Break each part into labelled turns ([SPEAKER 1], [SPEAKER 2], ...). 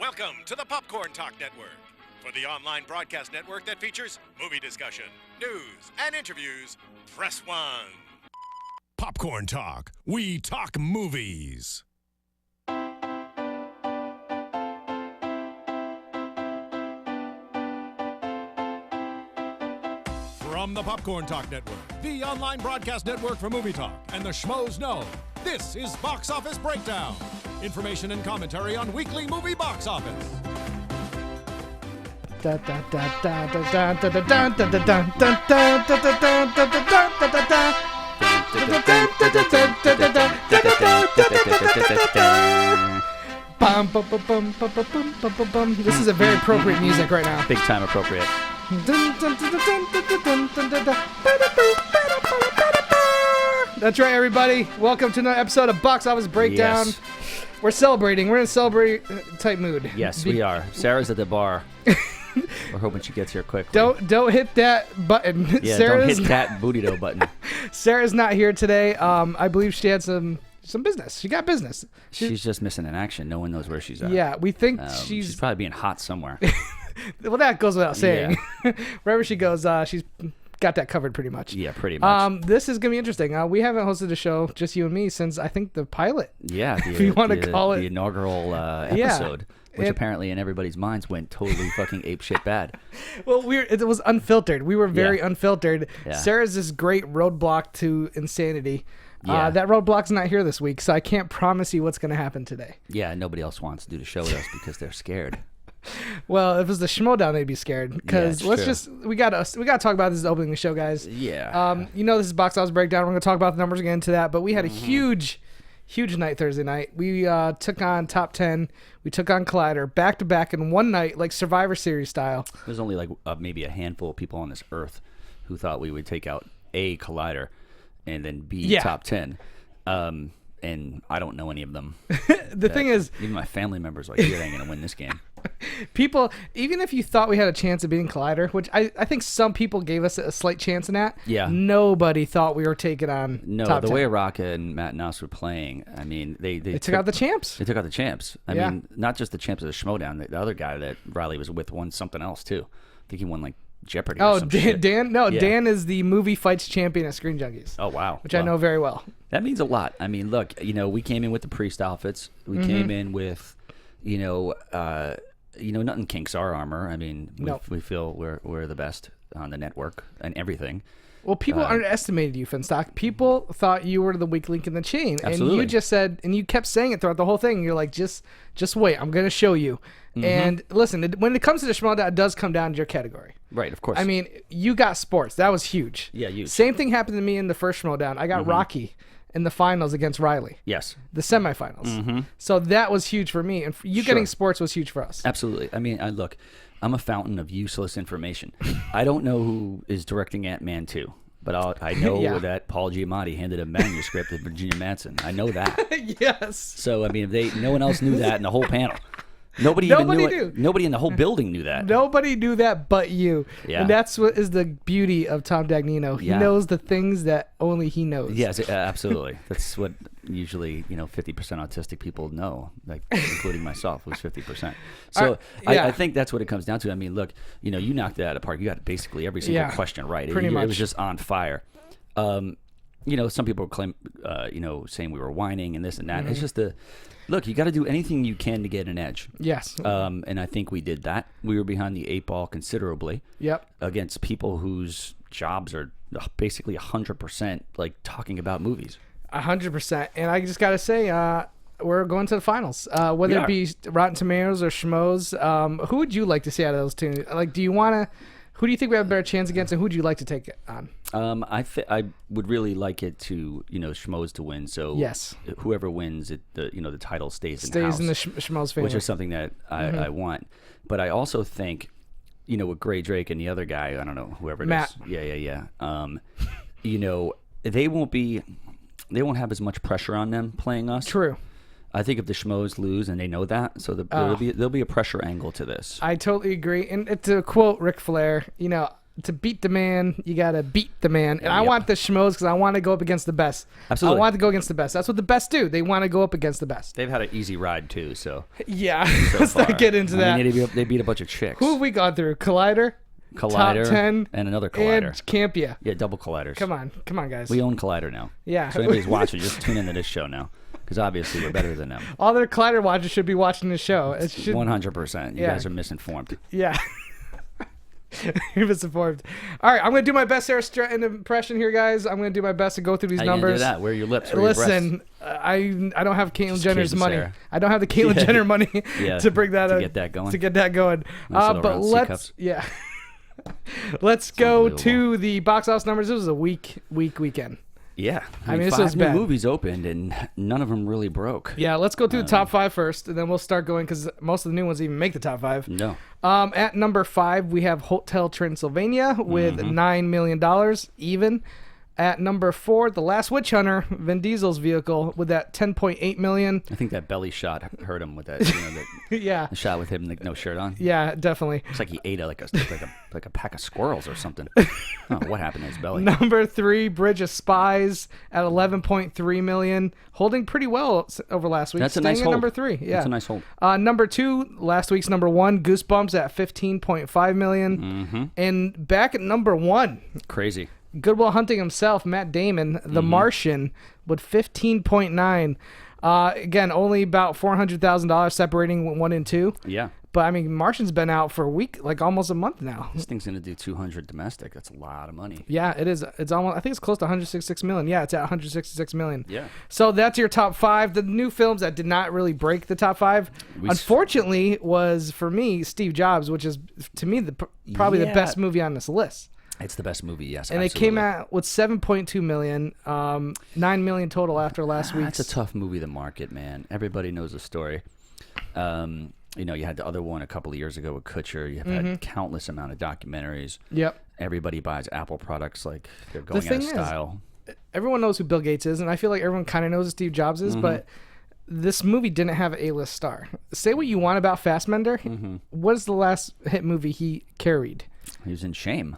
[SPEAKER 1] Welcome to the Popcorn Talk Network, for the online broadcast network that features movie discussion, news, and interviews. Press 1.
[SPEAKER 2] Popcorn Talk. We talk movies. From the Popcorn Talk Network, the online broadcast network for movie talk, and the schmoes know, this is Box Office Breakdown. Information and commentary on weekly movie box office.
[SPEAKER 3] This is a very appropriate music right now.
[SPEAKER 4] Big time appropriate.
[SPEAKER 3] That's right, everybody. Welcome to another episode of Box Office Breakdown.
[SPEAKER 4] Yes.
[SPEAKER 3] We're celebrating. We're in a celebrate type mood.
[SPEAKER 4] Yes, we are. Sarah's at the bar. We're hoping she gets here quickly.
[SPEAKER 3] Don't hit that button.
[SPEAKER 4] Yeah, don't hit that booty-do button.
[SPEAKER 3] Sarah's not here today. I believe she had some business. She got business.
[SPEAKER 4] She's just missing in action. No one knows where she's at.
[SPEAKER 3] Yeah, we think
[SPEAKER 4] she's probably being hot somewhere.
[SPEAKER 3] Well, that goes without saying. Yeah. Wherever she goes, she's got that covered pretty much.
[SPEAKER 4] Yeah, pretty much.
[SPEAKER 3] This is going to be interesting. We haven't hosted a show, just you and me, since I think the pilot.
[SPEAKER 4] Yeah,
[SPEAKER 3] if you want to call it.
[SPEAKER 4] The inaugural episode, which apparently in everybody's minds went totally fucking apeshit bad.
[SPEAKER 3] Well, it was unfiltered. We were very unfiltered.
[SPEAKER 4] Yeah.
[SPEAKER 3] Sarah's this great roadblock to insanity.
[SPEAKER 4] Yeah.
[SPEAKER 3] That roadblock's not here this week, so I can't promise you what's going to happen today.
[SPEAKER 4] Yeah, nobody else wants to do the show with us because they're scared.
[SPEAKER 3] Well, if it was the Schmodown, they'd be scared. Because we gotta talk about this opening the show, guys.
[SPEAKER 4] Yeah.
[SPEAKER 3] This is Box Office Breakdown. We're gonna talk about the numbers again into that. But we had a huge night Thursday night. We took on Top 10. We took on Collider back to back in one night, like Survivor Series style.
[SPEAKER 4] There's only like maybe a handful of people on this earth who thought we would take out A, Collider, and then B, Top 10. And I don't know any of them.
[SPEAKER 3] The thing is,
[SPEAKER 4] even my family members are like, you ain't gonna win this game.
[SPEAKER 3] People, even if you thought we had a chance of beating Collider, which I think some people gave us a slight chance in that.
[SPEAKER 4] Yeah.
[SPEAKER 3] Nobody thought we were taking on Top 10.
[SPEAKER 4] Way Raka and Matt Noss were playing, I mean, they
[SPEAKER 3] took out the champs.
[SPEAKER 4] They took out the champs. I mean, not just the champs of the Schmodown. The other guy that Riley was with won something else too. I think he won like Jeopardy or some shit.
[SPEAKER 3] Dan? No, yeah. Dan is the movie fights champion at Screen Junkies.
[SPEAKER 4] Oh, wow.
[SPEAKER 3] Which I know very well.
[SPEAKER 4] That means a lot. I mean, look, we came in with the priest outfits. We came in with, nothing kinks our armor. I mean, we feel we're the best on the network and everything. Well,
[SPEAKER 3] people underestimated you, Finstock. People thought you were the weak link in the chain.
[SPEAKER 4] Absolutely.
[SPEAKER 3] And you just said, and you kept saying it throughout the whole thing. You're like, just wait. I'm going to show you. And listen, when it comes to the Schmodown, it does come down to your category.
[SPEAKER 4] Right, of course.
[SPEAKER 3] I mean, you got sports. That was huge.
[SPEAKER 4] Yeah, huge.
[SPEAKER 3] Same thing happened to me in the first Schmodown. I got Rocky in the finals against Riley.
[SPEAKER 4] Yes.
[SPEAKER 3] The semifinals. So that was huge for me. And you getting sports was huge for us.
[SPEAKER 4] Absolutely. I mean, look, I'm a fountain of useless information. I don't know who is directing Ant-Man 2. But I know that Paul Giamatti handed a manuscript to Virginia Madsen. I know that.
[SPEAKER 3] Yes.
[SPEAKER 4] So, I mean, no one else knew that in the whole panel. Nobody knew. Nobody in the whole building knew that.
[SPEAKER 3] Nobody knew that but you.
[SPEAKER 4] Yeah.
[SPEAKER 3] And that's what is the beauty of Tom Dagnino. He knows the things that only he knows.
[SPEAKER 4] Yes, absolutely. That's what usually, 50% autistic people know, like including myself, was 50%. So I think that's what it comes down to. I mean, look, you knocked it out of the park. You got basically every single question right.
[SPEAKER 3] Pretty much.
[SPEAKER 4] It was just on fire. Some people claim, saying we were whining and this and that. It's just look, you got to do anything you can to get an edge.
[SPEAKER 3] Yes.
[SPEAKER 4] And I think we did that. We were behind the 8 ball considerably.
[SPEAKER 3] Yep.
[SPEAKER 4] Against people whose jobs are basically 100% like talking about movies.
[SPEAKER 3] 100%. And I just got to say, we're going to the finals. Whether it be Rotten Tomatoes or Schmoes, who would you like to see out of those two? Like, who do you think we have a better chance against, and who would you like to take it on?
[SPEAKER 4] I would really like it to, Schmoes to win. So
[SPEAKER 3] yes,
[SPEAKER 4] whoever wins, the title stays in
[SPEAKER 3] the Schmoes favor,
[SPEAKER 4] which is something that I want. But I also think, with Gray Drake and the other guy, I don't know, whoever it
[SPEAKER 3] Matt.
[SPEAKER 4] is. Yeah. They won't have as much pressure on them playing us.
[SPEAKER 3] True.
[SPEAKER 4] I think if the Schmoes lose, and they know that, so there'll be a pressure angle to this.
[SPEAKER 3] I totally agree. And to quote Ric Flair, to beat the man, you gotta beat the man. And I
[SPEAKER 4] Yep.
[SPEAKER 3] want the schmoes because I want to go up against the best.
[SPEAKER 4] Absolutely.
[SPEAKER 3] I want to go against the best. That's what the best do. They want to go up against the best.
[SPEAKER 4] They've had an easy ride too, so.
[SPEAKER 3] Yeah.
[SPEAKER 4] So
[SPEAKER 3] Let's
[SPEAKER 4] far.
[SPEAKER 3] not get into that.
[SPEAKER 4] I mean, they beat a bunch of chicks.
[SPEAKER 3] Who have we gone through? Collider,
[SPEAKER 4] Collider,
[SPEAKER 3] Top 10,
[SPEAKER 4] and another Collider.
[SPEAKER 3] and Campia.
[SPEAKER 4] Yeah, double Colliders.
[SPEAKER 3] Come on, guys.
[SPEAKER 4] We own Collider now.
[SPEAKER 3] Yeah.
[SPEAKER 4] So anybody's watching, just tune into this show now, because obviously we're better than them.
[SPEAKER 3] All their Collider watchers should be watching this show. It should.
[SPEAKER 4] 100%. You
[SPEAKER 3] Yeah.
[SPEAKER 4] guys are misinformed.
[SPEAKER 3] Yeah. You're misinformed. All right, I'm going to do my best Sara Stretton impression here, guys. I'm going to do my best to go through these
[SPEAKER 4] How you gonna
[SPEAKER 3] numbers.
[SPEAKER 4] do that? Where are your lips? Where are your breasts?
[SPEAKER 3] Listen, I don't have Caitlyn
[SPEAKER 4] Just
[SPEAKER 3] Jenner's
[SPEAKER 4] kidding,
[SPEAKER 3] money.
[SPEAKER 4] Sarah.
[SPEAKER 3] I don't have the Caitlyn
[SPEAKER 4] Yeah.
[SPEAKER 3] Jenner money
[SPEAKER 4] Yeah,
[SPEAKER 3] to bring that
[SPEAKER 4] to
[SPEAKER 3] up,
[SPEAKER 4] get that going.
[SPEAKER 3] To get that going.
[SPEAKER 4] Nice little
[SPEAKER 3] But
[SPEAKER 4] round C
[SPEAKER 3] let's
[SPEAKER 4] cups.
[SPEAKER 3] yeah. Let's go to
[SPEAKER 4] unbelievable.
[SPEAKER 3] the box office numbers. This was a weak weekend.
[SPEAKER 4] Yeah.
[SPEAKER 3] I mean, this
[SPEAKER 4] 5
[SPEAKER 3] was
[SPEAKER 4] new
[SPEAKER 3] bad.
[SPEAKER 4] movies opened, and none of them really broke.
[SPEAKER 3] Yeah, let's go through the top 5 first, and then we'll start going because most of the new ones even make the top 5.
[SPEAKER 4] No.
[SPEAKER 3] At number 5, we have Hotel Transylvania with $9 million even. At number 4, The Last Witch Hunter, Vin Diesel's vehicle, with that $10.8 million.
[SPEAKER 4] I think that belly shot hurt him with that. You know,
[SPEAKER 3] Yeah,
[SPEAKER 4] the shot with him, like, no shirt on.
[SPEAKER 3] yeah, definitely.
[SPEAKER 4] It's like he ate like a pack of squirrels or something. I don't know what happened to his belly.
[SPEAKER 3] Number 3, Bridge of Spies at $11.3 million, holding pretty well over last week.
[SPEAKER 4] That's a
[SPEAKER 3] Staying
[SPEAKER 4] nice
[SPEAKER 3] at
[SPEAKER 4] hold.
[SPEAKER 3] number 3. Yeah,
[SPEAKER 4] That's a nice hold.
[SPEAKER 3] Number 2, last week's number 1, Goosebumps at $15.5 million, and back at number 1.
[SPEAKER 4] Crazy.
[SPEAKER 3] Goodwill Hunting himself, Matt Damon, The Martian, with 15.9. Again, only about $400,000 separating 1 and 2.
[SPEAKER 4] Yeah.
[SPEAKER 3] But I mean, Martian's been out for a week, like almost a month now.
[SPEAKER 4] This thing's gonna do 200 domestic. That's a lot of money.
[SPEAKER 3] Yeah, it is. It's almost. I think it's close to 166 million. Yeah, it's at 166 million.
[SPEAKER 4] Yeah.
[SPEAKER 3] So that's your top 5. The new films that did not really break the top 5, unfortunately, was for me Steve Jobs, which is to me probably the
[SPEAKER 4] Yeah.
[SPEAKER 3] best movie on this list.
[SPEAKER 4] It's the best movie, yes.
[SPEAKER 3] And
[SPEAKER 4] absolutely.
[SPEAKER 3] it came out with 7.2 million, 9 million total after last week's.
[SPEAKER 4] It's a tough movie to market, man. Everybody knows the story. You know, you had the other one a couple of years ago with Kutcher. You've had countless amount of documentaries.
[SPEAKER 3] Yep.
[SPEAKER 4] Everybody buys Apple products like they're going out
[SPEAKER 3] thing
[SPEAKER 4] of
[SPEAKER 3] is,
[SPEAKER 4] style.
[SPEAKER 3] Everyone knows who Bill Gates is, and I feel like everyone kind of knows who Steve Jobs is, but this movie didn't have an A-list star. Say what you want about Fassbender. What is the last hit movie he carried?
[SPEAKER 4] He was in Shame.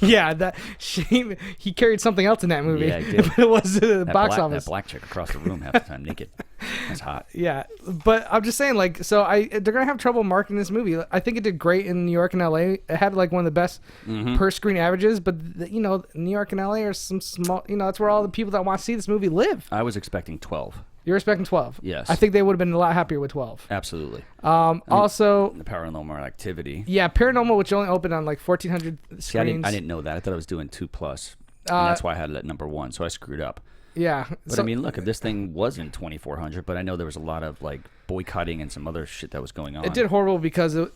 [SPEAKER 3] Yeah, that shame. He carried something else in that movie.
[SPEAKER 4] Yeah, he did.
[SPEAKER 3] But it was the box office.
[SPEAKER 4] That black chick across the room half the time naked. That's hot.
[SPEAKER 3] Yeah, but I'm just saying, like, so they're gonna have trouble marketing this movie. I think it did great in New York and LA. It had like one of the best per screen averages. But you know, New York and LA are some small. You know, that's where all the people that want to see this movie live.
[SPEAKER 4] I was expecting 12.
[SPEAKER 3] You're expecting 12.
[SPEAKER 4] Yes.
[SPEAKER 3] I think they would have been a lot happier with 12.
[SPEAKER 4] Absolutely.
[SPEAKER 3] Also,
[SPEAKER 4] The Paranormal Activity.
[SPEAKER 3] yeah, Paranormal, which only opened on like 1,400 screens.
[SPEAKER 4] See, I didn't know that. I thought I was doing 2+. And that's why I had it at number 1. So I screwed up.
[SPEAKER 3] Yeah.
[SPEAKER 4] But I mean, look, if this thing wasn't 2,400, but I know there was a lot of like boycotting and some other shit that was going on.
[SPEAKER 3] it did horrible because it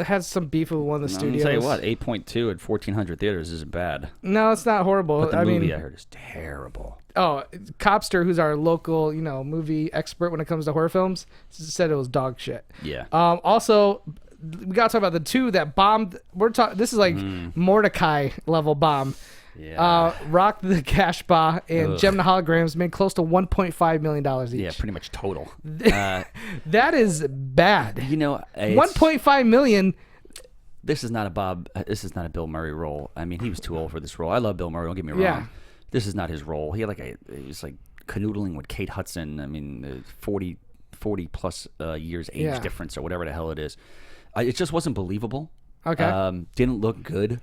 [SPEAKER 3] had some beef with one of the
[SPEAKER 4] I'm
[SPEAKER 3] studios.
[SPEAKER 4] gonna tell you what, 8.2 at 1,400 theaters isn't bad.
[SPEAKER 3] No, it's not horrible.
[SPEAKER 4] But the
[SPEAKER 3] I
[SPEAKER 4] movie
[SPEAKER 3] mean,
[SPEAKER 4] I heard is terrible.
[SPEAKER 3] oh, Copster, who's our local, movie expert when it comes to horror films, said it was dog shit.
[SPEAKER 4] Yeah.
[SPEAKER 3] Also, we gotta talk about the 2 that bombed. This is like Mordecai level bomb.
[SPEAKER 4] Yeah.
[SPEAKER 3] Rock the Cashba and
[SPEAKER 4] Ugh.
[SPEAKER 3] Gem the Holograms made close to $1.5 million each.
[SPEAKER 4] Yeah, pretty much total.
[SPEAKER 3] That is bad.
[SPEAKER 4] You know, it's-
[SPEAKER 3] 1.5 million.
[SPEAKER 4] This is not a Bill Murray role. I mean, he was too old for this role. I love Bill Murray. Don't get me wrong.
[SPEAKER 3] Yeah.
[SPEAKER 4] This is not his role. He was like canoodling with Kate Hudson. I mean, 40 plus years age
[SPEAKER 3] Yeah.
[SPEAKER 4] difference or whatever the hell it is. It just wasn't believable.
[SPEAKER 3] Okay.
[SPEAKER 4] Didn't look good.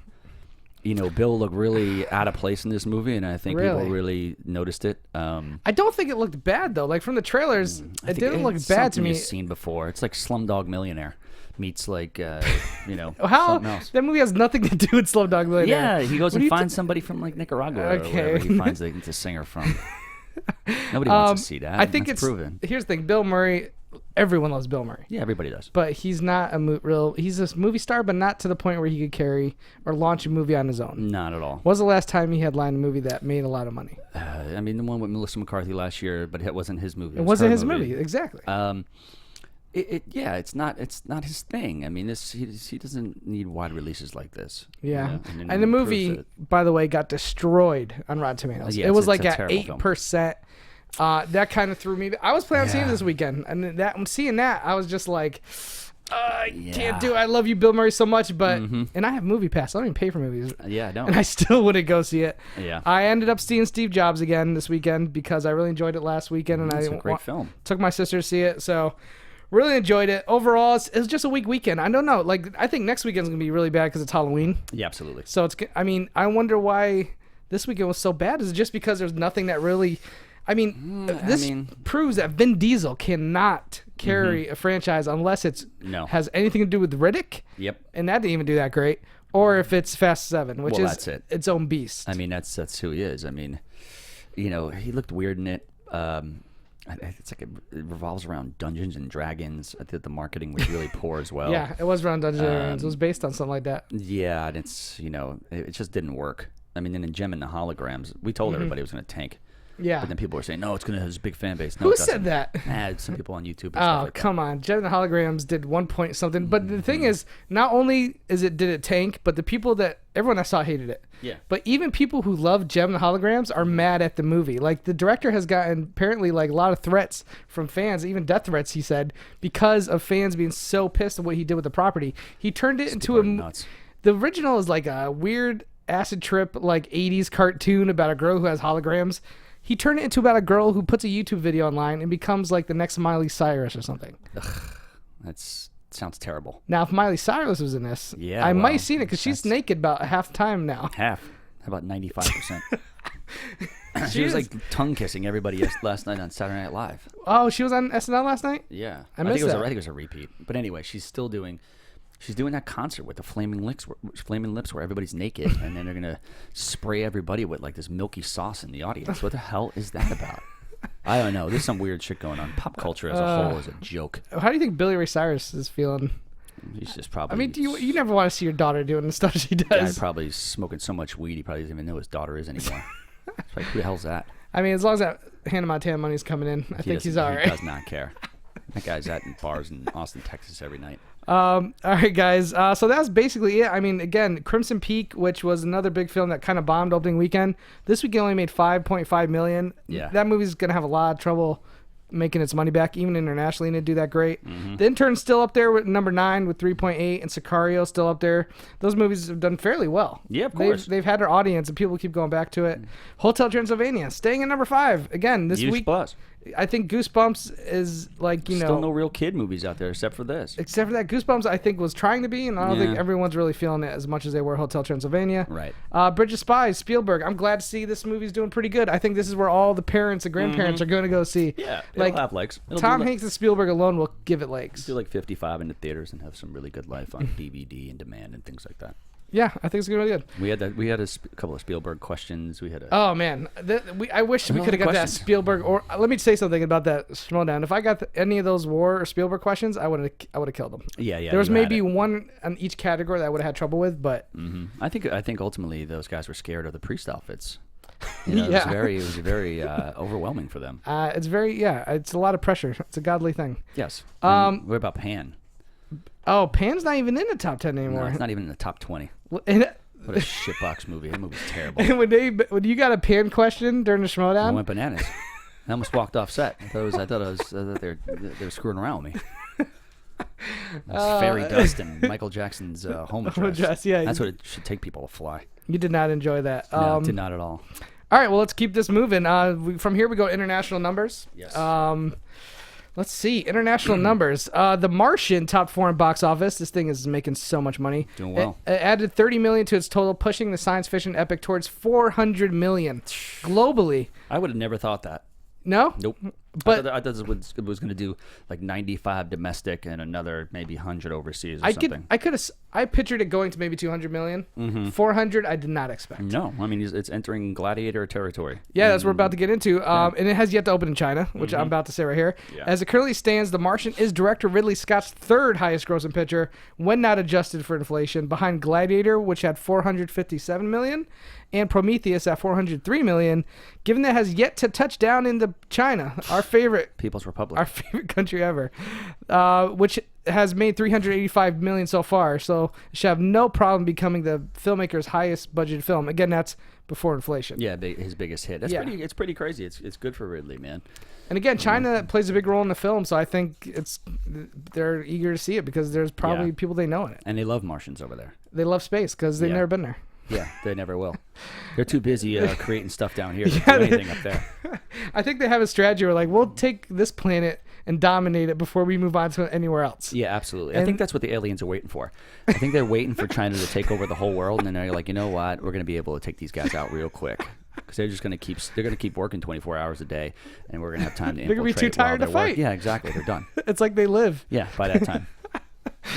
[SPEAKER 4] You know, Bill looked really out of place in this movie, and I think people really noticed it.
[SPEAKER 3] I don't think it looked bad though. Like from the trailers,
[SPEAKER 4] I
[SPEAKER 3] it
[SPEAKER 4] think
[SPEAKER 3] didn't look
[SPEAKER 4] it's
[SPEAKER 3] bad to
[SPEAKER 4] something
[SPEAKER 3] me.
[SPEAKER 4] You've seen before. It's like Slumdog Millionaire meets like
[SPEAKER 3] How
[SPEAKER 4] something else.
[SPEAKER 3] that movie has nothing to do with Slumdog Millionaire.
[SPEAKER 4] Yeah, he goes
[SPEAKER 3] What
[SPEAKER 4] and
[SPEAKER 3] do you
[SPEAKER 4] finds somebody from like Nicaragua or
[SPEAKER 3] Okay.
[SPEAKER 4] wherever he finds the singer from. Nobody wants to see that.
[SPEAKER 3] I think
[SPEAKER 4] That's
[SPEAKER 3] it's
[SPEAKER 4] proven.
[SPEAKER 3] Here's the thing, Bill Murray. Everyone loves Bill Murray.
[SPEAKER 4] Yeah, everybody does.
[SPEAKER 3] But he's not a he's a movie star, but not to the point where he could carry or launch a movie on his own.
[SPEAKER 4] Not at all.
[SPEAKER 3] When was the last time he headlined a movie that made a lot of money?
[SPEAKER 4] I mean, the one with Melissa McCarthy last year, but it wasn't his movie.
[SPEAKER 3] It wasn't
[SPEAKER 4] her
[SPEAKER 3] his movie, exactly.
[SPEAKER 4] It's not his thing. I mean, he doesn't need wide releases like this.
[SPEAKER 3] Yeah,
[SPEAKER 4] You know?
[SPEAKER 3] and the
[SPEAKER 4] it
[SPEAKER 3] movie,
[SPEAKER 4] proves it.
[SPEAKER 3] by the way, got destroyed on Rotten Tomatoes.
[SPEAKER 4] Yeah,
[SPEAKER 3] it was
[SPEAKER 4] it's
[SPEAKER 3] like
[SPEAKER 4] a
[SPEAKER 3] at
[SPEAKER 4] terrible film.
[SPEAKER 3] 8%. That kind of threw me. I was planning on seeing it
[SPEAKER 4] Yeah.
[SPEAKER 3] this weekend, and seeing that, I was just like, I can't do it. I love you, Bill Murray, so much, but and I have Movie Pass. I don't even pay for movies.
[SPEAKER 4] Yeah, I don't.
[SPEAKER 3] And I still wouldn't go see it.
[SPEAKER 4] Yeah.
[SPEAKER 3] I ended up seeing Steve Jobs again this weekend because I really enjoyed it last weekend, and
[SPEAKER 4] It's a great film.
[SPEAKER 3] Took my sister to see it, so really enjoyed it. Overall, it's just a weak weekend. I don't know. Like, I think next weekend's gonna be really bad because it's Halloween.
[SPEAKER 4] Yeah, absolutely.
[SPEAKER 3] So it's. I mean, I wonder why this weekend was so bad. Is it just because there's nothing that really? I mean, this proves that Vin Diesel cannot carry a franchise unless has anything to do with Riddick.
[SPEAKER 4] Yep.
[SPEAKER 3] And that didn't even do that great. Or if it's Fast 7, which is
[SPEAKER 4] that's
[SPEAKER 3] its own beast.
[SPEAKER 4] I mean, that's who he is. I mean, he looked weird in it. It's like it revolves around Dungeons and Dragons. I think the marketing was really poor as well.
[SPEAKER 3] Yeah, it was around Dungeons and Dragons. It was based on something like that.
[SPEAKER 4] Yeah, and it's, it just didn't work. I mean, in Gem and the Holograms, we told everybody it was going to tank.
[SPEAKER 3] Yeah.
[SPEAKER 4] But then people were saying, no, it's going to have a big fan base. No,
[SPEAKER 3] Who
[SPEAKER 4] it doesn't.
[SPEAKER 3] said that?
[SPEAKER 4] Some people on YouTube and
[SPEAKER 3] Oh,
[SPEAKER 4] stuff like
[SPEAKER 3] come on. Gem and the Holograms did 1 point something. But the thing is, not only did it tank, but the people everyone I saw hated it.
[SPEAKER 4] Yeah.
[SPEAKER 3] But even people who love Gem and the Holograms are mad at the movie. Like, the director has gotten apparently like a lot of threats from fans, even death threats, he said, because of fans being so pissed at what he did with the property. He turned it into
[SPEAKER 4] nuts.
[SPEAKER 3] The original is like a weird acid trip, like 80s cartoon about a girl who has holograms. He turned it into about a girl who puts a YouTube video online and becomes like the next Miley Cyrus or something.
[SPEAKER 4] Ugh, that sounds terrible.
[SPEAKER 3] Now, if Miley Cyrus was in this, I might have seen it because she's naked about half the time now.
[SPEAKER 4] Half? How about 95%? She was like tongue kissing everybody last night on Saturday Night Live.
[SPEAKER 3] Oh, she was on SNL last night?
[SPEAKER 4] Yeah.
[SPEAKER 3] I think
[SPEAKER 4] it was a repeat. But anyway, she's doing that concert with the flaming lips where everybody's naked, and then they're gonna spray everybody with like this milky sauce in the audience. What the hell is that about? I don't know. There's some weird shit going on. Pop culture as a whole is a joke.
[SPEAKER 3] How do you think Billy Ray Cyrus is feeling?
[SPEAKER 4] He's just probably.
[SPEAKER 3] I mean, you never want to see your daughter doing the stuff she does.
[SPEAKER 4] Guy probably smoking so much weed he probably doesn't even know his daughter is anymore. It's like, who the hell's that?
[SPEAKER 3] I mean, as long as that Hannah Montana money's coming in, I think he's all right.
[SPEAKER 4] He does not care. That guy's at bars in Austin, Texas every night.
[SPEAKER 3] All right, guys. So that's basically it. I mean, again, Crimson Peak, which was another big film that kind of bombed opening weekend. This weekend only made $5.5 million.
[SPEAKER 4] Yeah.
[SPEAKER 3] That movie's going to have a lot of trouble making its money back, even internationally, and it didn't do that great. The Intern's still up there with number 9 with 3.8, and Sicario still up there. Those movies have done fairly well.
[SPEAKER 4] Yeah, of course.
[SPEAKER 3] They've had their audience, and people keep going back to it. Hotel Transylvania staying at number 5 again this week.
[SPEAKER 4] Plus.
[SPEAKER 3] I think Goosebumps is like,
[SPEAKER 4] Still no real kid movies out there except for this.
[SPEAKER 3] Except for that, Goosebumps I think was trying to be, and I don't think everyone's really feeling it as much as they were Hotel Transylvania.
[SPEAKER 4] Right.
[SPEAKER 3] Bridge of Spies, Spielberg. I'm glad to see this movie's doing pretty good. I think this is where all the parents and grandparents are going to go see.
[SPEAKER 4] Yeah,
[SPEAKER 3] like,
[SPEAKER 4] it'll have legs.
[SPEAKER 3] Tom Hanks and Spielberg alone will give it legs.
[SPEAKER 4] Do like 55 in the theaters and have some really good life on DVD and demand and things like that.
[SPEAKER 3] Yeah, I think it's going to be good.
[SPEAKER 4] We had a couple of Spielberg questions. We had
[SPEAKER 3] Oh man, I wish we could have got that Spielberg. Or let me say something about that Schmodown. If I got any of those War or Spielberg questions, I would have killed them.
[SPEAKER 4] Yeah.
[SPEAKER 3] There was maybe one on each category that I would have had trouble with, but
[SPEAKER 4] I think ultimately those guys were scared of the priest outfits.
[SPEAKER 3] Yeah.
[SPEAKER 4] It was very overwhelming for them.
[SPEAKER 3] It's it's a lot of pressure. It's a godly thing.
[SPEAKER 4] Yes. What about Pan?
[SPEAKER 3] Oh, Pan's not even in the top 10 anymore.
[SPEAKER 4] No, it's not even in the top 20. What a shitbox movie. That movie's terrible.
[SPEAKER 3] And when you got a Pan question during the Schmodown,
[SPEAKER 4] I went bananas. I almost walked off set. I thought they were screwing around with me. Fairy dust and Michael Jackson's home address.
[SPEAKER 3] Yeah,
[SPEAKER 4] that's what it should take people to fly.
[SPEAKER 3] You did not enjoy that.
[SPEAKER 4] No, did not at all.
[SPEAKER 3] All right, well, let's keep this moving. From here, we go international numbers.
[SPEAKER 4] Yes.
[SPEAKER 3] Let's see. International numbers. The Martian top 4 in box office. This thing is making so much money.
[SPEAKER 4] Doing well.
[SPEAKER 3] It added $30 million to its total, pushing the science fiction epic towards $400 million globally.
[SPEAKER 4] I would have never thought that.
[SPEAKER 3] No?
[SPEAKER 4] Nope.
[SPEAKER 3] But
[SPEAKER 4] I thought it was going to do like 95 domestic and another maybe 100 overseas or something.
[SPEAKER 3] I pictured it going to maybe 200 million. 400 I did not expect.
[SPEAKER 4] No, I mean it's entering gladiator territory.
[SPEAKER 3] Yeah, that's what we're about to get into. And it has yet to open in China, which I'm about to say right here.
[SPEAKER 4] Yeah.
[SPEAKER 3] As it currently stands, The Martian is director Ridley Scott's 3rd highest grossing picture when not adjusted for inflation, behind Gladiator, which had 457 million, and Prometheus at $403 million. Given that it has yet to touch down into China, our favorite
[SPEAKER 4] People's Republic,
[SPEAKER 3] our favorite country ever, which has made $385 million so far. So it should have no problem becoming the filmmaker's highest budgeted film. Again, that's before inflation.
[SPEAKER 4] Yeah, his biggest hit. That's it's pretty crazy. It's good for Ridley, man.
[SPEAKER 3] And again, China plays a big role in the film, so I think they're eager to see it because there's probably people they know in it.
[SPEAKER 4] And they love Martians over there.
[SPEAKER 3] They love space because they've never been there.
[SPEAKER 4] Yeah, they never will. They're too busy creating stuff down here to do anything up there.
[SPEAKER 3] I think they have a strategy where, like, we'll take this planet and dominate it before we move on to anywhere else.
[SPEAKER 4] Yeah, absolutely. I think that's what the aliens are waiting for. I think they're waiting for China to take over the whole world, and then they're like, you know what? We're going to be able to take these guys out real quick. Because they're just going to keep working 24 hours a day, and we're going to have time to infiltrate.
[SPEAKER 3] They're going to be too tired to fight.
[SPEAKER 4] Yeah, exactly. They're done.
[SPEAKER 3] It's like they live.
[SPEAKER 4] Yeah, by that time.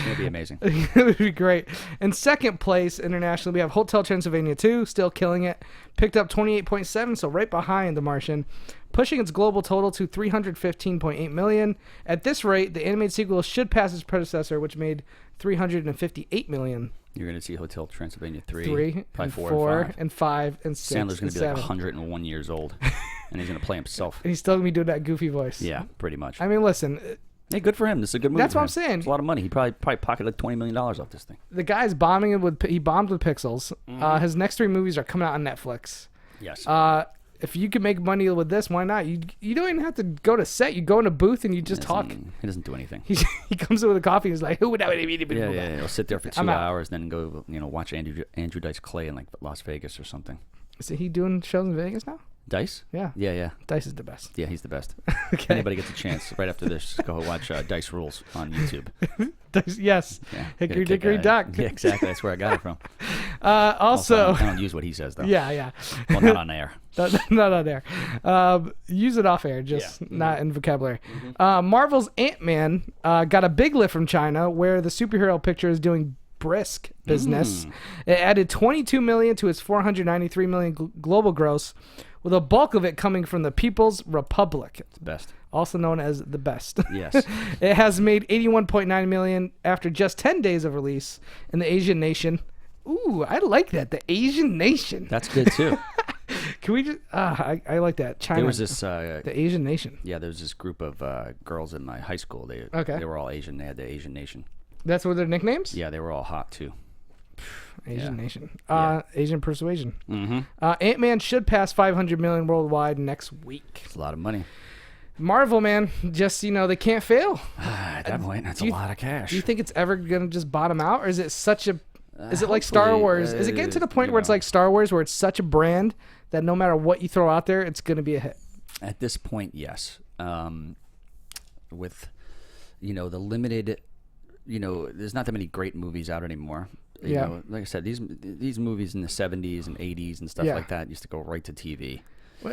[SPEAKER 4] It'll be amazing.
[SPEAKER 3] It would be great. In second place internationally, we have Hotel Transylvania 2, still killing it. Picked up 28.7, so right behind The Martian, pushing its global total to $315.8 million. At this rate, the animated sequel should pass its predecessor, which made $358 million.
[SPEAKER 4] You're going to see Hotel Transylvania 3,
[SPEAKER 3] and
[SPEAKER 4] probably
[SPEAKER 3] 4 and 5 and 6
[SPEAKER 4] Sandler's going
[SPEAKER 3] and
[SPEAKER 4] to be
[SPEAKER 3] 7.
[SPEAKER 4] like 101 years old, and he's going to play himself.
[SPEAKER 3] And he's still going to be doing that goofy voice.
[SPEAKER 4] Yeah, pretty much.
[SPEAKER 3] I mean, listen.
[SPEAKER 4] Hey, good for him. This is a good movie.
[SPEAKER 3] That's what I'm saying.
[SPEAKER 4] It's a lot of money. He probably pocketed like $20 million off this thing.
[SPEAKER 3] The guy's bombing it he bombed with Pixels. His next 3 movies are coming out on Netflix.
[SPEAKER 4] Yes.
[SPEAKER 3] If you can make money with this, why not? You don't even have to go to set. You go in a booth and you just talk.
[SPEAKER 4] He doesn't do anything.
[SPEAKER 3] He comes in with a coffee and he's like, who would I be?
[SPEAKER 4] Yeah. He'll sit there for 2 hours, then go, watch Andrew Dice Clay in like Las Vegas or something.
[SPEAKER 3] Is he doing shows in Vegas now?
[SPEAKER 4] Dice?
[SPEAKER 3] Yeah.
[SPEAKER 4] Yeah.
[SPEAKER 3] Dice is the best.
[SPEAKER 4] Yeah, he's the best.
[SPEAKER 3] Okay.
[SPEAKER 4] If anybody gets a chance, right after this, go watch Dice Rules on YouTube.
[SPEAKER 3] Dice, yes.
[SPEAKER 4] Yeah,
[SPEAKER 3] Hickory Dickory Dock.
[SPEAKER 4] Yeah, exactly. That's where I got it from.
[SPEAKER 3] Also,
[SPEAKER 4] I don't use what he says, though.
[SPEAKER 3] Yeah.
[SPEAKER 4] Well, not on air.
[SPEAKER 3] Not on air. Use it off air, just not in vocabulary. Marvel's Ant-Man got a big lift from China, where the superhero picture is doing brisk business. It added $22 million to its $493 million global gross, with a bulk of it coming from the People's Republic.
[SPEAKER 4] It's the best.
[SPEAKER 3] Also known as the best.
[SPEAKER 4] Yes.
[SPEAKER 3] It has made $81.9 million after just 10 days of release in the Asian nation. Ooh, I like that. The Asian nation.
[SPEAKER 4] That's good, too.
[SPEAKER 3] Can we just... I like that. China.
[SPEAKER 4] There was this...
[SPEAKER 3] the Asian nation.
[SPEAKER 4] Yeah, there was this group of girls in my high school. They were all Asian. They had the Asian nation.
[SPEAKER 3] That's what their nicknames?
[SPEAKER 4] Yeah, they were all hot, too.
[SPEAKER 3] Asian nation.
[SPEAKER 4] Yeah.
[SPEAKER 3] Asian persuasion.
[SPEAKER 4] Mm-hmm.
[SPEAKER 3] Ant-Man should pass $500 million worldwide next week.
[SPEAKER 4] It's a lot of money.
[SPEAKER 3] Marvel, man, just, they can't fail.
[SPEAKER 4] At that point, that's a lot of cash.
[SPEAKER 3] Do you think it's ever going to just bottom out? Or is it such a... Is it like Star Wars? Is it getting to the point where it's like Star Wars, where it's such a brand that no matter what you throw out there, it's going to be a hit?
[SPEAKER 4] At this point, yes. With, the limited... there's not that many great movies out anymore. You know, like I said, these movies in the 70s and 80s and stuff like that used to go right to TV.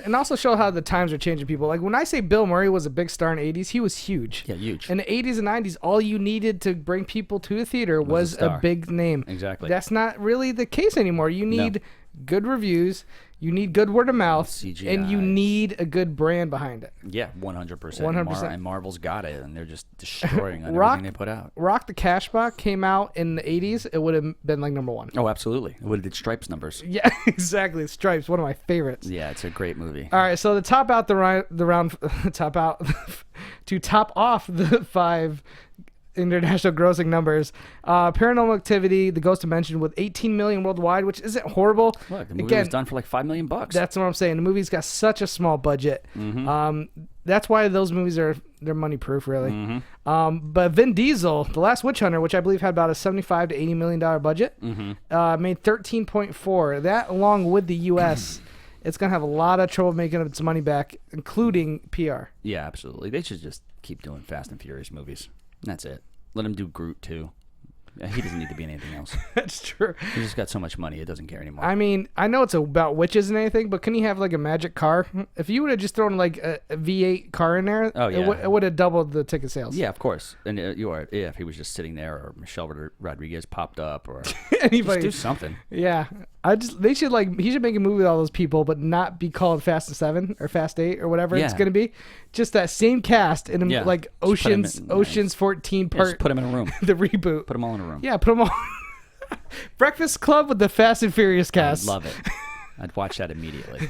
[SPEAKER 3] And also show how the times are changing people. Like when I say Bill Murray was a big star in the 80s, he was huge.
[SPEAKER 4] Yeah, huge.
[SPEAKER 3] In the 80s and 90s, all you needed to bring people to the theater was a big name.
[SPEAKER 4] Exactly.
[SPEAKER 3] That's not really the case anymore. You need good reviews. You need good word of mouth,
[SPEAKER 4] CGI.
[SPEAKER 3] And you need a good brand behind it.
[SPEAKER 4] Yeah, 100%.
[SPEAKER 3] 100%.
[SPEAKER 4] And Marvel's got it, and they're just destroying on everything they put out.
[SPEAKER 3] Rock the Cashbox came out in the 80s. It would have been like number 1.
[SPEAKER 4] Oh, absolutely. It would have did Stripes numbers.
[SPEAKER 3] Yeah, exactly. Stripes, one of my favorites.
[SPEAKER 4] Yeah, it's a great movie.
[SPEAKER 3] All right, so to top out the round, to top off the 5 international grossing numbers, Paranormal Activity, The Ghost Dimension, with $18 million worldwide, which isn't horrible.
[SPEAKER 4] Look, the movie was done for like $5 million.
[SPEAKER 3] That's what I'm saying. The movie's got such a small budget.
[SPEAKER 4] Mm-hmm.
[SPEAKER 3] That's why those movies they're money proof, really. Mm-hmm. But Vin Diesel, The Last Witch Hunter, which I believe had about a $75 to $80 million budget, made 13.4. That, along with the U.S., it's gonna have a lot of trouble making its money back, including PR.
[SPEAKER 4] Yeah, absolutely. They should just keep doing Fast and Furious movies. That's it. Let him do Groot, too. He doesn't need to be in anything else.
[SPEAKER 3] That's true.
[SPEAKER 4] He's just got so much money, it doesn't care anymore.
[SPEAKER 3] I mean, I know it's about witches and anything, but can he have like a magic car? If you would have just thrown like a V8 car in there, it would have doubled the ticket sales.
[SPEAKER 4] Yeah, of course. And if he was just sitting there, or Michelle Rodriguez popped up, or
[SPEAKER 3] anybody,
[SPEAKER 4] just do something.
[SPEAKER 3] Yeah, he should make a movie with all those people, but not be called Fast 7 or Fast 8 or whatever it's gonna be. Just that same cast in like Ocean's 14 part.
[SPEAKER 4] Just put him in a room.
[SPEAKER 3] The reboot.
[SPEAKER 4] Put them all in a room.
[SPEAKER 3] Yeah, put them all. Breakfast Club with the Fast and Furious cast.
[SPEAKER 4] I love it. I'd watch that immediately.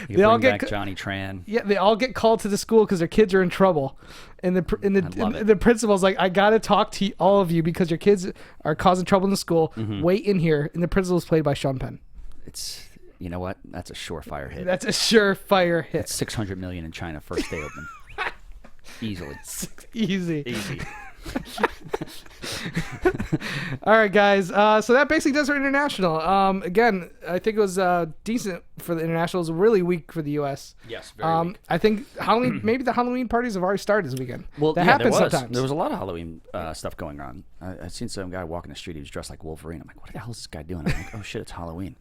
[SPEAKER 4] You
[SPEAKER 3] They all
[SPEAKER 4] bring
[SPEAKER 3] get
[SPEAKER 4] back Johnny Tran.
[SPEAKER 3] Yeah, they all get called to the school because their kids are in trouble, and the principal's like, "I gotta talk to all of you because your kids are causing trouble in the school. Wait in here." And the principal's played by Sean Penn.
[SPEAKER 4] You know what? That's a surefire hit.
[SPEAKER 3] That's a surefire hit.
[SPEAKER 4] It's $600 million in China first day open. Easily.
[SPEAKER 3] Easy.
[SPEAKER 4] Easy.
[SPEAKER 3] All right, guys. So that basically does for international. Again, I think it was decent for the international. It was really weak for the U.S.
[SPEAKER 4] Yes, very weak.
[SPEAKER 3] I think Halloween. Maybe the Halloween parties have already started this weekend.
[SPEAKER 4] Well,
[SPEAKER 3] that happens sometimes.
[SPEAKER 4] There was a lot of Halloween stuff going on. I seen some guy walking the street. He was dressed like Wolverine. I'm like, what the hell is this guy doing? I'm like, oh shit, it's Halloween.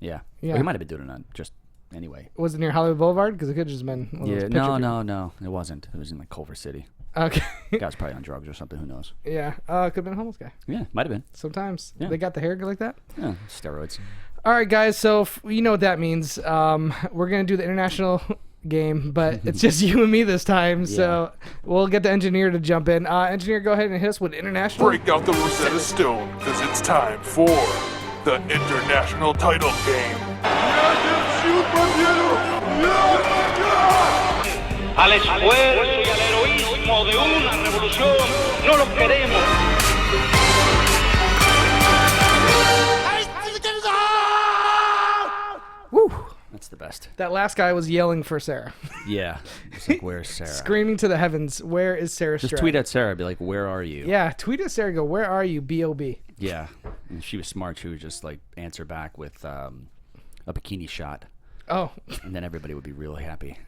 [SPEAKER 4] Yeah. Well, he might have been doing it on just anyway.
[SPEAKER 3] Was it near Hollywood Boulevard? Because it could have just been.
[SPEAKER 4] No. It wasn't. It was in like Culver City.
[SPEAKER 3] Okay.
[SPEAKER 4] The guy was probably on drugs or something. Who knows?
[SPEAKER 3] Yeah. Could have been a homeless guy.
[SPEAKER 4] Yeah, might have been.
[SPEAKER 3] Sometimes.
[SPEAKER 4] Yeah.
[SPEAKER 3] They got the hair like that?
[SPEAKER 4] Yeah, steroids.
[SPEAKER 3] All right, guys. So you know what that means. We're going to do the international game, but it's just you and me this time. Yeah. So we'll get the engineer to jump in. Engineer, go ahead and hit us with international.
[SPEAKER 5] Break out the Rosetta Stone, because it's time for the international title game.
[SPEAKER 6] Al esfuerzo y al heroísmo de una revolución no los queremos.
[SPEAKER 3] Woo!
[SPEAKER 4] That's the best.
[SPEAKER 3] That last guy was yelling for Sarah.
[SPEAKER 4] Yeah. It's like, where's Sarah?
[SPEAKER 3] Screaming to the heavens, where is Sarah Stretton?
[SPEAKER 4] Just tweet at Sarah, be like, where are you?
[SPEAKER 3] Yeah, tweet at Sarah, go, where are you, B.O.B.
[SPEAKER 4] Yeah. And she was smart. She would just like answer back with a bikini shot.
[SPEAKER 3] Oh.
[SPEAKER 4] And then everybody would be really happy.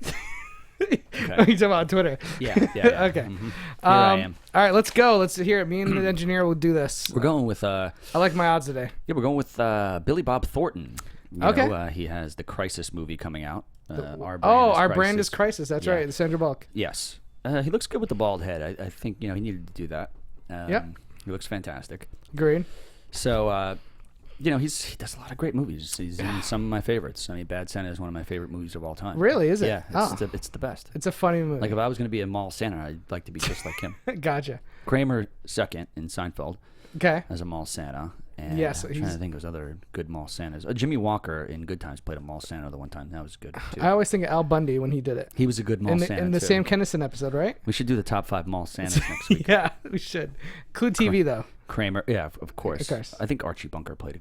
[SPEAKER 3] Okay. You talking about on Twitter?
[SPEAKER 4] Yeah.
[SPEAKER 3] Okay.
[SPEAKER 4] Mm-hmm. Here I am.
[SPEAKER 3] All right, let's go. Let's hear it. Me and the engineer will do this.
[SPEAKER 4] We're going with...
[SPEAKER 3] I like my odds today.
[SPEAKER 4] Yeah, we're going with Billy Bob Thornton.
[SPEAKER 3] Okay.
[SPEAKER 4] Know, he has the Crisis movie coming out.
[SPEAKER 3] Our Brand is Crisis. That's right. The Sandra Bullock.
[SPEAKER 4] Yes. He looks good with the bald head. I think, he needed to do that.
[SPEAKER 3] Yep.
[SPEAKER 4] He looks fantastic.
[SPEAKER 3] Agreed.
[SPEAKER 4] So... he does a lot of great movies. He's in some of my favorites. I mean, Bad Santa is one of my favorite movies of all time.
[SPEAKER 3] Really? Is it?
[SPEAKER 4] Yeah, it's the best.
[SPEAKER 3] It's a funny movie.
[SPEAKER 4] Like, if I was going to be a mall Santa, I'd like to be just like him.
[SPEAKER 3] Gotcha.
[SPEAKER 4] Kramer second in Seinfeld.
[SPEAKER 3] Okay.
[SPEAKER 4] As a mall Santa. And
[SPEAKER 3] yes,
[SPEAKER 4] I'm trying to think of other good mall Santas. Jimmy Walker in Good Times played a mall Santa the one time. That was good, too.
[SPEAKER 3] I always think of Al Bundy when he did it.
[SPEAKER 4] He was a good mall Santa,
[SPEAKER 3] in the
[SPEAKER 4] too.
[SPEAKER 3] Sam Kinison episode, right?
[SPEAKER 4] We should do the top 5 mall Santas next week.
[SPEAKER 3] Yeah, we should. Clue TV, though.
[SPEAKER 4] Kramer. Yeah, of course.
[SPEAKER 3] Of course.
[SPEAKER 4] I think Archie Bunker played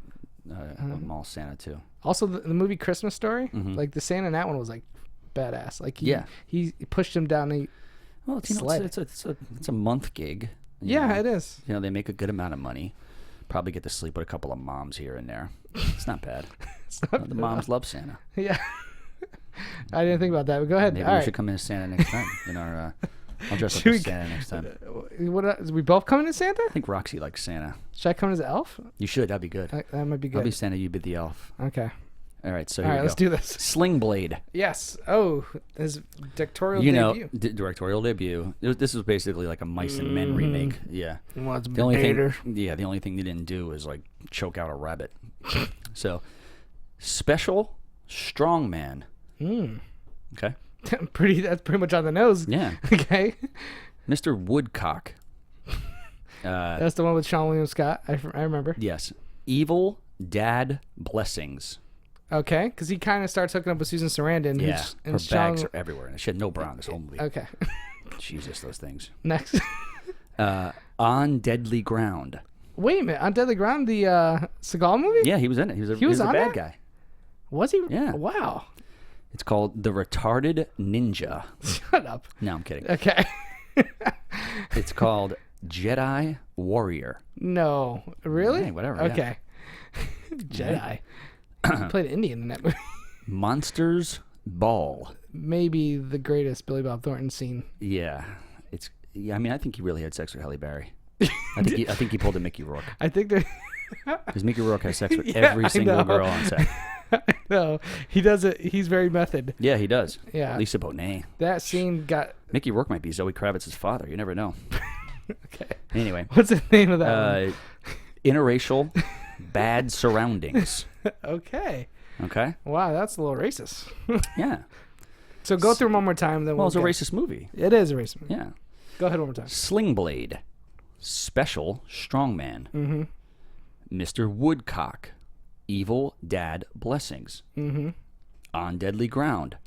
[SPEAKER 4] a mall Santa, too.
[SPEAKER 3] Also, the movie Christmas Story, like the Santa in that one was like badass. Like he pushed him down the sled.
[SPEAKER 4] It's a month gig.
[SPEAKER 3] It is.
[SPEAKER 4] They make a good amount of money. Probably get to sleep with a couple of moms here and there. It's not bad. The moms love Santa.
[SPEAKER 3] Yeah. I didn't think about that, but go ahead.
[SPEAKER 4] Maybe we should come in as Santa next time. I'll dress up as Santa next time.
[SPEAKER 3] We both coming as Santa?
[SPEAKER 4] I think Roxy likes Santa.
[SPEAKER 3] Should I come as an elf?
[SPEAKER 4] You should. That'd be good.
[SPEAKER 3] That might be good.
[SPEAKER 4] I'll be Santa. You be the elf.
[SPEAKER 3] Okay.
[SPEAKER 4] All right. So
[SPEAKER 3] all right, let's do this.
[SPEAKER 4] Sling Blade.
[SPEAKER 3] Yes. Oh, his directorial debut.
[SPEAKER 4] Directorial debut. This was basically like a Mice and Men remake. Yeah.
[SPEAKER 3] The only
[SPEAKER 4] thing they didn't do is like choke out a rabbit. So, Special Strongman. Okay.
[SPEAKER 3] That's pretty much on the nose.
[SPEAKER 4] Yeah.
[SPEAKER 3] Okay.
[SPEAKER 4] Mr. Woodcock.
[SPEAKER 3] That's the one with Sean William Scott. I remember.
[SPEAKER 4] Yes. Evil Dad Blessings.
[SPEAKER 3] Okay, because he kind of starts hooking up with Susan Sarandon.
[SPEAKER 4] Yeah, her bags are everywhere. And she had no bra in this whole movie.
[SPEAKER 3] Okay.
[SPEAKER 4] Jesus, those things.
[SPEAKER 3] Next.
[SPEAKER 4] On Deadly Ground.
[SPEAKER 3] Wait a minute. On Deadly Ground, the Seagal movie?
[SPEAKER 4] Yeah, he was in it. He was a bad guy.
[SPEAKER 3] Was he?
[SPEAKER 4] Yeah.
[SPEAKER 3] Wow.
[SPEAKER 4] It's called The Retarded Ninja.
[SPEAKER 3] Shut up.
[SPEAKER 4] No, I'm kidding.
[SPEAKER 3] Okay.
[SPEAKER 4] It's called Jedi Warrior.
[SPEAKER 3] No. Really?
[SPEAKER 4] Hey, whatever.
[SPEAKER 3] Okay. Yeah. Jedi. He played Indian in that movie.
[SPEAKER 4] Monsters Ball.
[SPEAKER 3] Maybe the greatest Billy Bob Thornton scene.
[SPEAKER 4] Yeah. I mean, I think he really had sex with Halle Berry. I think he pulled a Mickey Rourke.
[SPEAKER 3] I think that...
[SPEAKER 4] Because Mickey Rourke has sex with every single girl on set.
[SPEAKER 3] No, he does it. He's very method.
[SPEAKER 4] Yeah, he does.
[SPEAKER 3] Yeah.
[SPEAKER 4] Lisa Bonet.
[SPEAKER 3] That scene got...
[SPEAKER 4] Mickey Rourke might be Zoe Kravitz's father. You never know.
[SPEAKER 3] Okay.
[SPEAKER 4] Anyway.
[SPEAKER 3] What's the name of that one?
[SPEAKER 4] Interracial Bad Surroundings.
[SPEAKER 3] Okay.
[SPEAKER 4] Okay.
[SPEAKER 3] Wow, that's a little racist.
[SPEAKER 4] Yeah.
[SPEAKER 3] So go through them one more time. Then
[SPEAKER 4] it's a racist movie.
[SPEAKER 3] It is a racist movie.
[SPEAKER 4] Yeah.
[SPEAKER 3] Go ahead one more time.
[SPEAKER 4] Sling Blade. Special Strongman.
[SPEAKER 3] Mm-hmm.
[SPEAKER 4] Mr. Woodcock. Evil Dad Blessings. Mm-hmm. On Deadly Ground.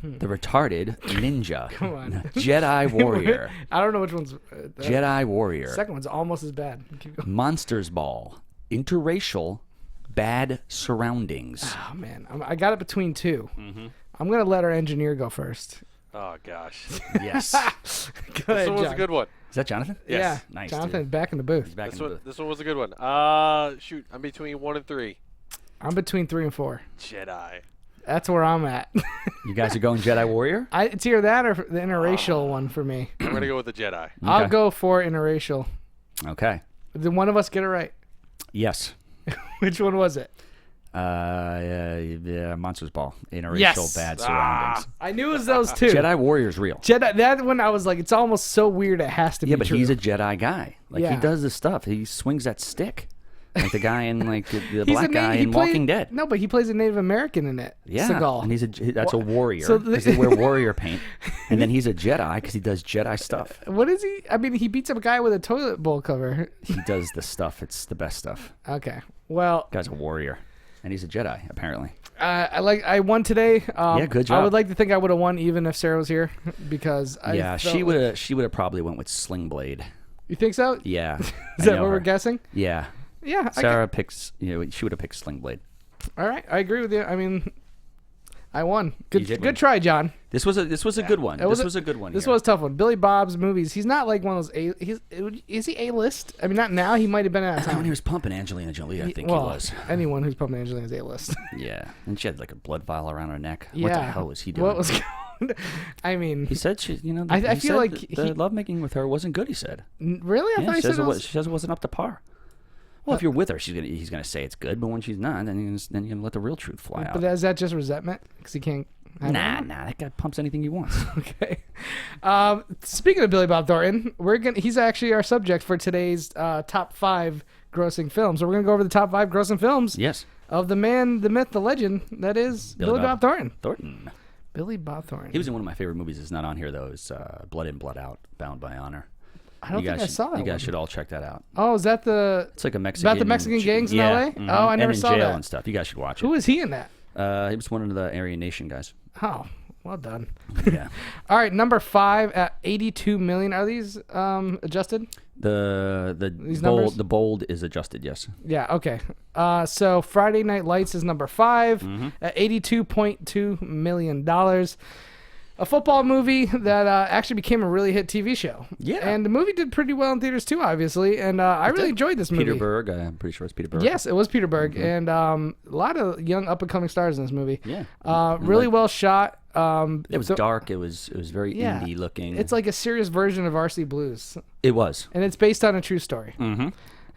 [SPEAKER 4] The Retarded Ninja.
[SPEAKER 3] Come on.
[SPEAKER 4] Jedi Warrior.
[SPEAKER 3] I don't know which one's...
[SPEAKER 4] Jedi Warrior.
[SPEAKER 3] The second one's almost as bad. Keep going.
[SPEAKER 4] Monsters Ball. Interracial Bad Surroundings.
[SPEAKER 3] Oh, man. I got it between two.
[SPEAKER 4] Mm-hmm.
[SPEAKER 3] I'm going to let our engineer go first.
[SPEAKER 7] Oh, gosh.
[SPEAKER 4] Yes.
[SPEAKER 3] Go ahead,
[SPEAKER 7] This one was a
[SPEAKER 3] John.
[SPEAKER 7] good one.
[SPEAKER 4] Is that Jonathan?
[SPEAKER 7] Yes.
[SPEAKER 3] Yeah.
[SPEAKER 4] Nice,
[SPEAKER 3] Jonathan,
[SPEAKER 4] dude.
[SPEAKER 3] back in the booth.
[SPEAKER 4] He's back in the booth.
[SPEAKER 7] This one was a good one. Shoot. I'm between 1 and 3.
[SPEAKER 3] I'm between 3 and 4.
[SPEAKER 7] Jedi.
[SPEAKER 3] That's where I'm at.
[SPEAKER 4] You guys are going Jedi Warrior?
[SPEAKER 3] It's either that or the interracial one for me.
[SPEAKER 7] I'm going to go with the Jedi.
[SPEAKER 3] I'll
[SPEAKER 4] Okay.
[SPEAKER 3] go for interracial.
[SPEAKER 4] Okay.
[SPEAKER 3] Did one of us get it right?
[SPEAKER 4] Yes.
[SPEAKER 3] Which one was it?
[SPEAKER 4] Monsters Ball. Interracial
[SPEAKER 3] Yes.
[SPEAKER 4] Bad Surroundings.
[SPEAKER 3] I knew it was those two.
[SPEAKER 4] Jedi Warrior's real.
[SPEAKER 3] Jedi. That one I was like, it's almost so weird it has to be
[SPEAKER 4] Yeah, but
[SPEAKER 3] true.
[SPEAKER 4] he's a Jedi guy. Like, he
[SPEAKER 3] Yeah.
[SPEAKER 4] does this stuff. He swings that stick. Like the guy in, like, the
[SPEAKER 3] He's
[SPEAKER 4] black
[SPEAKER 3] a
[SPEAKER 4] guy
[SPEAKER 3] he
[SPEAKER 4] in Walking Dead.
[SPEAKER 3] No, but he plays a Native American in it.
[SPEAKER 4] Yeah,
[SPEAKER 3] Seagal.
[SPEAKER 4] and that's a warrior
[SPEAKER 3] So
[SPEAKER 4] because they wear warrior paint, and then he's a Jedi because he does Jedi stuff.
[SPEAKER 3] What is he? I mean, he beats up a guy with a toilet bowl cover.
[SPEAKER 4] He does the stuff. It's the best stuff.
[SPEAKER 3] Okay. Well,
[SPEAKER 4] Guy's a warrior, and he's a Jedi apparently.
[SPEAKER 3] I won today.
[SPEAKER 4] Yeah, good
[SPEAKER 3] I
[SPEAKER 4] job.
[SPEAKER 3] would like to think I would have won even if Sarah was here because
[SPEAKER 4] Yeah, she would have probably went with Sling Blade.
[SPEAKER 3] You think so?
[SPEAKER 4] Yeah,
[SPEAKER 3] Is
[SPEAKER 4] I
[SPEAKER 3] that
[SPEAKER 4] know
[SPEAKER 3] what we're
[SPEAKER 4] her.
[SPEAKER 3] guessing?
[SPEAKER 4] Yeah,
[SPEAKER 3] Yeah.
[SPEAKER 4] Sarah picks. She would have picked Sling Blade.
[SPEAKER 3] All right, I agree with you. I mean, I won.
[SPEAKER 4] You did
[SPEAKER 3] Good
[SPEAKER 4] win.
[SPEAKER 3] try, John.
[SPEAKER 4] This was a good one.
[SPEAKER 3] It
[SPEAKER 4] This was a good one.
[SPEAKER 3] This
[SPEAKER 4] here.
[SPEAKER 3] was a tough one. Billy Bob's movies. He's not like one of those is he A-list? I mean, not now. He might have been at that
[SPEAKER 4] when
[SPEAKER 3] time.
[SPEAKER 4] he was pumping Angelina Jolie. I think
[SPEAKER 3] well,
[SPEAKER 4] he was.
[SPEAKER 3] Anyone who's pumping Angelina is A-list.
[SPEAKER 4] Yeah, and she had like a blood vial around her neck.
[SPEAKER 3] Yeah.
[SPEAKER 4] What the hell was he doing?
[SPEAKER 3] What was going? I mean,
[SPEAKER 4] He said she,
[SPEAKER 3] I
[SPEAKER 4] he
[SPEAKER 3] feel
[SPEAKER 4] said
[SPEAKER 3] like
[SPEAKER 4] the lovemaking with her wasn't good. He said.
[SPEAKER 3] really? I
[SPEAKER 4] Yeah,
[SPEAKER 3] thought he
[SPEAKER 4] she
[SPEAKER 3] said
[SPEAKER 4] says,
[SPEAKER 3] it was.
[SPEAKER 4] she says it wasn't up to par. Well, if you're with her, he's gonna say it's good, but when she's not, then you're gonna let the real truth fly out.
[SPEAKER 3] But is that just resentment? Because he can't. I don't know.
[SPEAKER 4] Nah, that guy pumps anything he wants.
[SPEAKER 3] Okay. Speaking of Billy Bob Thornton, he's actually our subject for today's top 5 grossing films. So we're gonna go over the top 5 grossing films
[SPEAKER 4] Yes,
[SPEAKER 3] of the man, the myth, the legend that is Billy Bob Thornton.
[SPEAKER 4] Thornton.
[SPEAKER 3] Billy Bob Thornton.
[SPEAKER 4] He was in one of my favorite movies. It's not on here though. It's Blood In, Blood Out, Bound by Honor.
[SPEAKER 3] I don't think I saw that.
[SPEAKER 4] You guys
[SPEAKER 3] one.
[SPEAKER 4] should all check that out.
[SPEAKER 3] Oh, is that the?
[SPEAKER 4] It's like a Mexican.
[SPEAKER 3] About the Mexican gangs in
[SPEAKER 4] yeah,
[SPEAKER 3] LA?
[SPEAKER 4] mhm.
[SPEAKER 3] Oh, I never
[SPEAKER 4] and in
[SPEAKER 3] saw
[SPEAKER 4] jail
[SPEAKER 3] that.
[SPEAKER 4] and stuff. You guys should watch
[SPEAKER 3] Who
[SPEAKER 4] it.
[SPEAKER 3] is he in that?
[SPEAKER 4] He was one of the Aryan Nation guys.
[SPEAKER 3] Oh, well done.
[SPEAKER 4] Yeah.
[SPEAKER 3] All right, number 5 at 82 million. Are these adjusted? These numbers?
[SPEAKER 4] The bold is adjusted. Yes.
[SPEAKER 3] Yeah. Okay. So Friday Night Lights is number 5
[SPEAKER 4] Mm-hmm.
[SPEAKER 3] at $82.2 million. A football movie that actually became a really hit TV show.
[SPEAKER 4] Yeah.
[SPEAKER 3] And the movie did pretty well in theaters too, obviously. And I really enjoyed this movie.
[SPEAKER 4] Peter Berg. I'm pretty sure it's Peter Berg.
[SPEAKER 3] Yes, it was Peter Berg, and a lot of young up and coming stars in this movie.
[SPEAKER 4] Yeah.
[SPEAKER 3] Really well shot.
[SPEAKER 4] It was dark. It was very
[SPEAKER 3] Yeah.
[SPEAKER 4] indie looking.
[SPEAKER 3] It's like a serious version of Varsity Blues,
[SPEAKER 4] It was.
[SPEAKER 3] and it's based on a true story.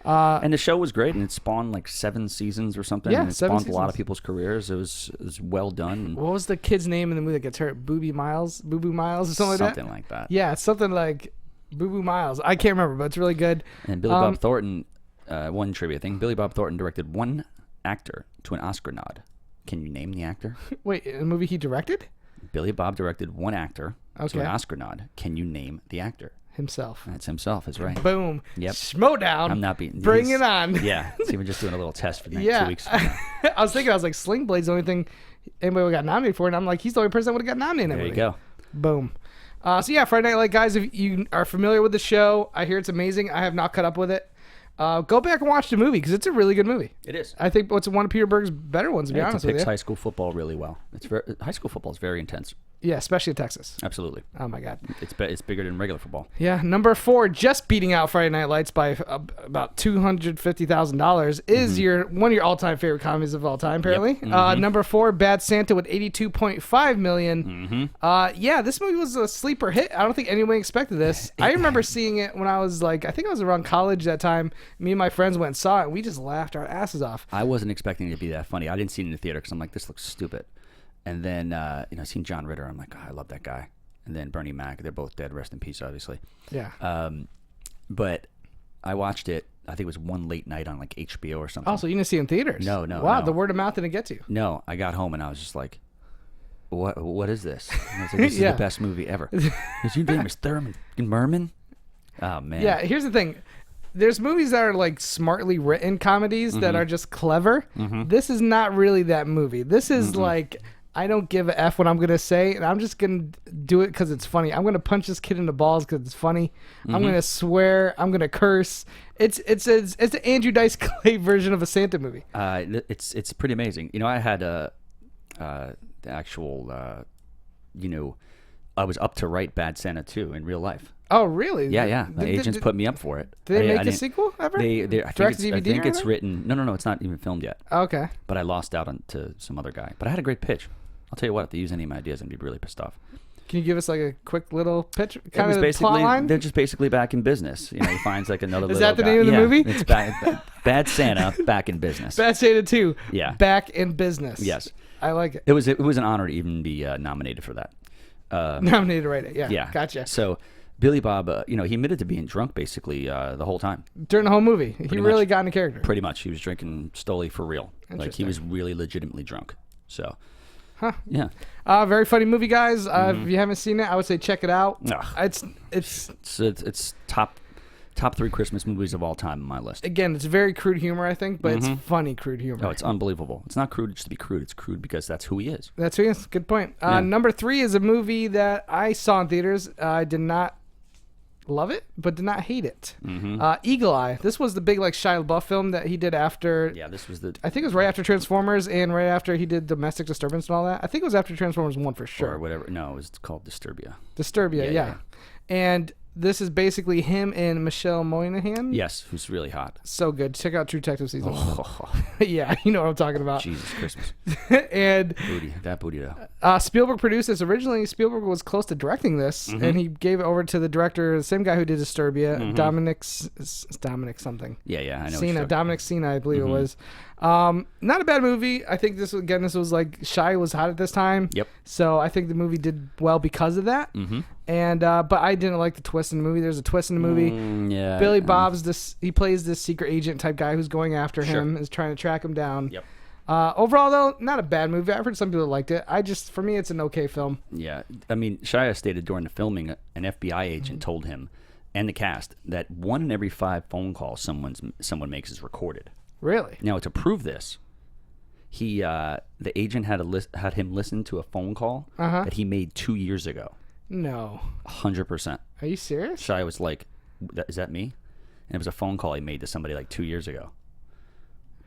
[SPEAKER 4] And the show was great, and it spawned like 7 seasons or something.
[SPEAKER 3] Yeah,
[SPEAKER 4] and it
[SPEAKER 3] 7
[SPEAKER 4] spawned a lot of
[SPEAKER 3] seasons.
[SPEAKER 4] people's careers. It was well done.
[SPEAKER 3] What was the kid's name in the movie that gets hurt? Boo Boo Miles, or something
[SPEAKER 4] Something
[SPEAKER 3] like
[SPEAKER 4] like that.
[SPEAKER 3] that. Yeah, it's something like Boo Boo Miles. I can't remember, but it's really good.
[SPEAKER 4] And Billy Bob Thornton, one trivia thing. Billy Bob Thornton directed one actor to an Oscar nod. Can you name the actor?
[SPEAKER 3] Wait, a movie he directed
[SPEAKER 4] Billy Bob directed one actor to
[SPEAKER 3] Okay.
[SPEAKER 4] an Oscar nod. Can you name the actor?
[SPEAKER 3] himself.
[SPEAKER 4] That's himself, is right.
[SPEAKER 3] Boom.
[SPEAKER 4] Yep.
[SPEAKER 3] Schmodown.
[SPEAKER 4] I'm not being.
[SPEAKER 3] Bring
[SPEAKER 4] he's-
[SPEAKER 3] it on.
[SPEAKER 4] Yeah. See, we're just doing a little test for the next
[SPEAKER 3] Yeah.
[SPEAKER 4] 2 weeks. From now.
[SPEAKER 3] I was thinking, I was like, Sling Blade's the only thing anybody got nominated for, and I'm like, he's the only person that would have got nominated. in that
[SPEAKER 4] There you
[SPEAKER 3] movie.
[SPEAKER 4] go.
[SPEAKER 3] Boom. So yeah, Friday Night Light, guys, if you are familiar with the show, I hear it's amazing. I have not caught up with it. Go back and watch the movie because it's a really good movie.
[SPEAKER 4] It is.
[SPEAKER 3] I think it's one of Peter Berg's better ones, to be
[SPEAKER 4] It
[SPEAKER 3] honest with
[SPEAKER 4] depicts
[SPEAKER 3] you.
[SPEAKER 4] high school football really well. High school football is very intense.
[SPEAKER 3] Yeah, especially in Texas.
[SPEAKER 4] Absolutely.
[SPEAKER 3] Oh my God.
[SPEAKER 4] It's bigger than regular football.
[SPEAKER 3] Yeah, number 4, just beating out Friday Night Lights by about $250,000 is one of your all-time favorite comedies of all time, apparently. Number 4, Bad Santa with $82.5 million. Yeah, this movie was a sleeper hit. I don't think anyone expected this. I remember seeing it when I was like, I think I was around college that time. Me and my friends went and saw it, and we just laughed our asses off.
[SPEAKER 4] I wasn't expecting it to be that funny. I didn't see it in the theater because I'm like, this looks stupid. And then, I seen John Ritter. I'm like, oh, I love that guy. And then Bernie Mac. They're both dead. Rest in peace, obviously.
[SPEAKER 3] Yeah.
[SPEAKER 4] But I watched it. I think it was one late night on like HBO or something.
[SPEAKER 3] Oh, so you didn't see it in theaters?
[SPEAKER 4] No.
[SPEAKER 3] Wow,
[SPEAKER 4] No.
[SPEAKER 3] the word of mouth didn't get to you.
[SPEAKER 4] No, I got home and I was just like, what is this? And I was like, this is
[SPEAKER 3] Yeah.
[SPEAKER 4] the best movie ever. His name is Thurman Merman. Oh, man.
[SPEAKER 3] Yeah, here's the thing. there's movies that are like smartly written comedies that are just clever. This is not really that movie. This is like, I don't give a F what I'm going to say, and I'm just going to do it because it's funny. I'm going to punch this kid in the balls because it's funny. I'm going to swear. I'm going to curse. It's the Andrew Dice Clay version of a Santa movie.
[SPEAKER 4] It's pretty amazing. You know, I had the actual, I was up to write Bad Santa 2 in real life.
[SPEAKER 3] Oh, really?
[SPEAKER 4] Yeah. My agents put me up for it.
[SPEAKER 3] Did they make a sequel ever?
[SPEAKER 4] I
[SPEAKER 3] Direct DVD?
[SPEAKER 4] I think it's written. No, it's not even filmed yet.
[SPEAKER 3] Oh, okay.
[SPEAKER 4] But I lost out on to some other guy. But I had a great pitch. I'll tell you what, if they use any of my ideas, I'd be really pissed off.
[SPEAKER 3] Can you give us like a quick little pitch?
[SPEAKER 4] Kind of the plot line? They're just basically back in business. You know, he finds like another
[SPEAKER 3] Is
[SPEAKER 4] little
[SPEAKER 3] that the
[SPEAKER 4] guy.
[SPEAKER 3] name of the movie?
[SPEAKER 4] It's Bad Santa back in business.
[SPEAKER 3] Bad Santa 2.
[SPEAKER 4] Yeah.
[SPEAKER 3] Back in business.
[SPEAKER 4] Yes.
[SPEAKER 3] I like it.
[SPEAKER 4] It was an honor to even be nominated for that.
[SPEAKER 3] Nominated to write it. Yeah. Gotcha.
[SPEAKER 4] So Billy Bob, he admitted to being drunk basically the whole time.
[SPEAKER 3] During the whole movie. He really
[SPEAKER 4] much.
[SPEAKER 3] got into character.
[SPEAKER 4] Pretty much. He was drinking Stoli for real. Like he was really legitimately drunk. So, yeah.
[SPEAKER 3] Very funny movie, guys. If you haven't seen it, I would say check it out.
[SPEAKER 4] It's top 3 Christmas movies of all time on my list.
[SPEAKER 3] Again, it's very crude humor, I think, but it's funny crude humor.
[SPEAKER 4] Oh, it's unbelievable. It's not crude just to be crude. It's crude because that's who he is.
[SPEAKER 3] That's who he is. Good point. Number 3 is a movie that I saw in theaters. I did not love it, but did not hate it. Eagle Eye. This was the big like Shia LaBeouf film that he did after.
[SPEAKER 4] Yeah, this was the.
[SPEAKER 3] I think it was right after Transformers and right after he did Domestic Disturbance and all that. I think it was after Transformers 1 for sure.
[SPEAKER 4] Or whatever. No, it was called Disturbia.
[SPEAKER 3] Yeah. And this is basically him and Michelle Monaghan.
[SPEAKER 4] Yes, who's really hot.
[SPEAKER 3] So good. Check out True Detective season 1. Yeah, you know what I'm talking about.
[SPEAKER 4] Jesus Christmas.
[SPEAKER 3] And
[SPEAKER 4] that booty though.
[SPEAKER 3] Spielberg produced this. Originally, Spielberg was close to directing this, and he gave it over to the director, the same guy who did Disturbia, Dominic something.
[SPEAKER 4] Yeah, I know.
[SPEAKER 3] Cena, Dominic Cena, I believe it was. Not a bad movie. I think this was like Shia was hot at this time.
[SPEAKER 4] Yep.
[SPEAKER 3] So I think the movie did well because of that. And but I didn't like the twist in the movie. There's a twist in the movie.
[SPEAKER 4] Yeah.
[SPEAKER 3] Billy Bob's he plays this secret agent type guy who's going after him, is trying to track him down.
[SPEAKER 4] Yep.
[SPEAKER 3] Overall, though, not a bad movie. I've heard some people liked it. For me, it's an okay film.
[SPEAKER 4] Yeah. I mean, Shia stated during the filming, an FBI agent told him and the cast that 1 in every 5 phone calls someone makes is recorded.
[SPEAKER 3] Really?
[SPEAKER 4] Now, to prove this, the agent had him listen to a phone call that he made 2 years ago.
[SPEAKER 3] No.
[SPEAKER 4] 100%.
[SPEAKER 3] Are you serious?
[SPEAKER 4] Shia was like, "Is that me?" And it was a phone call he made to somebody like 2 years ago.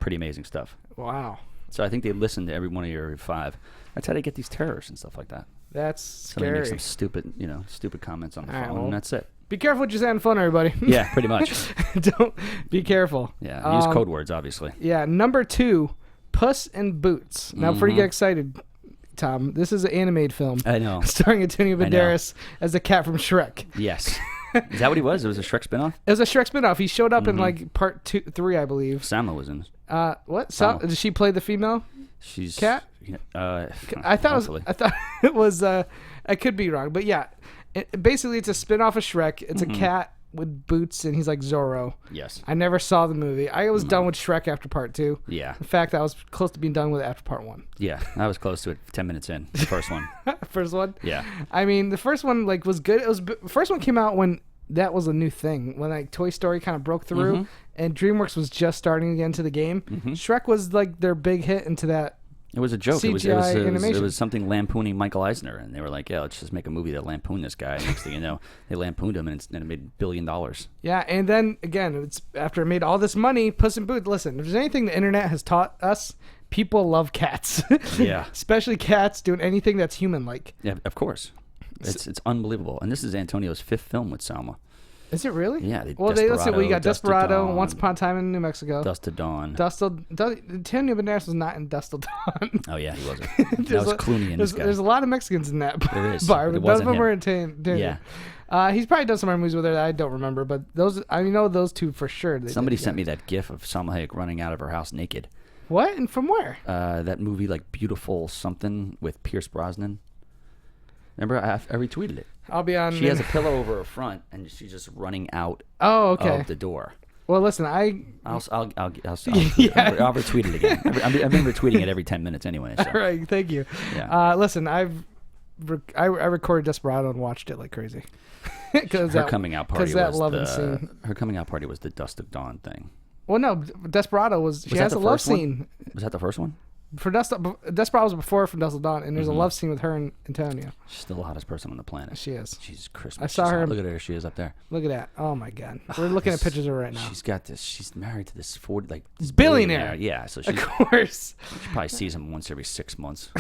[SPEAKER 4] Pretty amazing stuff.
[SPEAKER 3] Wow.
[SPEAKER 4] So I think they listened to every one of your 5. That's how they get these terrorists and stuff like that.
[SPEAKER 3] That's
[SPEAKER 4] Somebody
[SPEAKER 3] scary.
[SPEAKER 4] makes some stupid comments on the phone, and that's it.
[SPEAKER 3] Be careful what you say on the phone, everybody.
[SPEAKER 4] Yeah, pretty much.
[SPEAKER 3] Don't be careful.
[SPEAKER 4] Yeah, use code words, obviously.
[SPEAKER 3] Yeah, number 2, Puss in Boots. Now, before you get excited, Tom, this is an animated film.
[SPEAKER 4] I know.
[SPEAKER 3] Starring Antonio Banderas as the cat from Shrek.
[SPEAKER 4] Yes. Is that what he was? It was a Shrek spinoff?
[SPEAKER 3] It was a Shrek spinoff. He showed up in like part 3, I believe.
[SPEAKER 4] Sama was in.
[SPEAKER 3] What? Did she play the female?
[SPEAKER 4] She's
[SPEAKER 3] cat. I thought it was. I could be wrong, but yeah. Basically, it's a spinoff of Shrek. It's a cat with boots, and he's like Zorro.
[SPEAKER 4] Yes.
[SPEAKER 3] I never saw the movie. I was done with Shrek after part 2.
[SPEAKER 4] Yeah.
[SPEAKER 3] In fact, I was close to being done with it after part 1.
[SPEAKER 4] Yeah, I was close to it 10 minutes in, the first one.
[SPEAKER 3] First one?
[SPEAKER 4] Yeah.
[SPEAKER 3] I mean, the first one was good. The first one came out when that was a new thing, when like Toy Story kind of broke through, and DreamWorks was just starting to get into the game. Shrek was like their big hit into that.
[SPEAKER 4] It was a joke.
[SPEAKER 3] CGI
[SPEAKER 4] It was something lampooning Michael Eisner, and they were like, "Yeah, let's just make a movie that lampooned this guy." And next thing you know, they lampooned him, and it made $1 billion.
[SPEAKER 3] Yeah, and then again, it's after it made all this money. Puss in Boots. Listen, if there's anything the internet has taught us, people love cats.
[SPEAKER 4] Yeah,
[SPEAKER 3] especially cats doing anything that's human-like.
[SPEAKER 4] Yeah, of course. It's unbelievable, and this is Antonio's 5th film with Salma.
[SPEAKER 3] Is it really?
[SPEAKER 4] Yeah.
[SPEAKER 3] Let's see. We got Desperado, Once Upon a Time in New Mexico.
[SPEAKER 4] Dust to Dawn.
[SPEAKER 3] Antonio Banderas was not in Dust to Dawn.
[SPEAKER 4] Oh yeah, he wasn't. That was Clooney in this guy.
[SPEAKER 3] There's a lot of Mexicans in that
[SPEAKER 4] there is.
[SPEAKER 3] bar, but none of them were in
[SPEAKER 4] Yeah.
[SPEAKER 3] He's probably done some other movies with her that I don't remember, but I know those two for sure.
[SPEAKER 4] Somebody sent me that GIF of Salma Hayek running out of her house naked.
[SPEAKER 3] What? And from where?
[SPEAKER 4] That movie, like Beautiful Something with Pierce Brosnan. Remember, I retweeted it.
[SPEAKER 3] I'll be on.
[SPEAKER 4] She has a pillow over her front, and she's just running out.
[SPEAKER 3] Oh, okay.
[SPEAKER 4] Of the door.
[SPEAKER 3] Well, listen,
[SPEAKER 4] I'll retweet it again. I've been retweeting it every 10 minutes anyway. So.
[SPEAKER 3] All right, thank you.
[SPEAKER 4] Yeah.
[SPEAKER 3] Listen, I've I recorded Desperado and watched it like crazy.
[SPEAKER 4] Her coming out party
[SPEAKER 3] Her
[SPEAKER 4] coming out party was the Dust of Dawn thing.
[SPEAKER 3] Well, no, Desperado was she has a love scene.
[SPEAKER 4] Was that the first one?
[SPEAKER 3] For Desperado was before From Dust Till Dawn, and there's a love scene with her and Antonio.
[SPEAKER 4] She's still the hottest person on the planet.
[SPEAKER 3] She is.
[SPEAKER 4] She's Christmas.
[SPEAKER 3] I saw her.
[SPEAKER 4] Look at her. She is up there.
[SPEAKER 3] Look at that. Oh my God. We're looking at pictures of her right now.
[SPEAKER 4] She's got this. She's married to this this
[SPEAKER 3] billionaire.
[SPEAKER 4] Yeah. So she
[SPEAKER 3] course.
[SPEAKER 4] She probably sees him once every 6 months.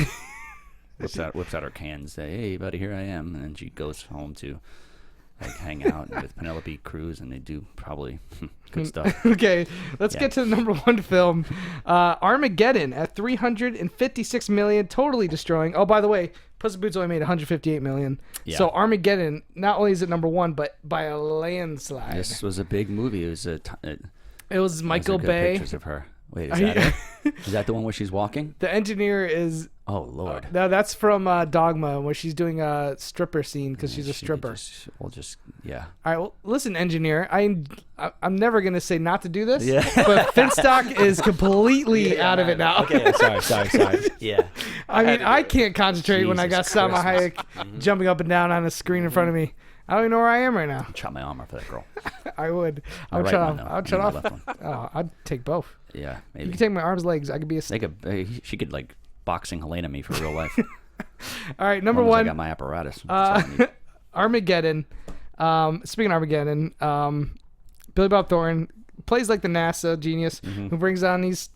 [SPEAKER 4] whips out her cans. Say, hey, buddy, here I am, and then she goes home to hang out with Penelope Cruz, and they do probably good stuff.
[SPEAKER 3] Okay, let's get to the number one film, Armageddon, at $356 million, totally destroying. Oh, by the way, Puss in Boots only made $158 million. Yeah. So Armageddon, not only is it number one, but by a landslide.
[SPEAKER 4] This was a big movie.
[SPEAKER 3] It was Michael Bay.
[SPEAKER 4] Pictures of her. Wait, is that it? Is that the one where she's walking?
[SPEAKER 3] The engineer is.
[SPEAKER 4] Oh Lord.
[SPEAKER 3] No, that's from Dogma, where she's doing a stripper scene because she's a stripper.
[SPEAKER 4] Yeah.
[SPEAKER 3] All right, well, listen, engineer. I'm never gonna say not to do this.
[SPEAKER 4] Yeah.
[SPEAKER 3] But Finstock is completely out of it now.
[SPEAKER 4] Okay, sorry. Yeah.
[SPEAKER 3] I mean, I can't concentrate when I got Salma Hayek jumping up and down on a screen in front of me. I don't even know where I am right now.
[SPEAKER 4] Chop my arm off for that girl.
[SPEAKER 3] I would. I would shut off. Oh, I'd take both.
[SPEAKER 4] Yeah, maybe.
[SPEAKER 3] You can take my arms, legs. I could be a.
[SPEAKER 4] She could boxing Helena me for real life.
[SPEAKER 3] All right, number one.
[SPEAKER 4] I got my apparatus.
[SPEAKER 3] Armageddon. Speaking of Armageddon, Billy Bob Thornton plays like the NASA genius who brings on these.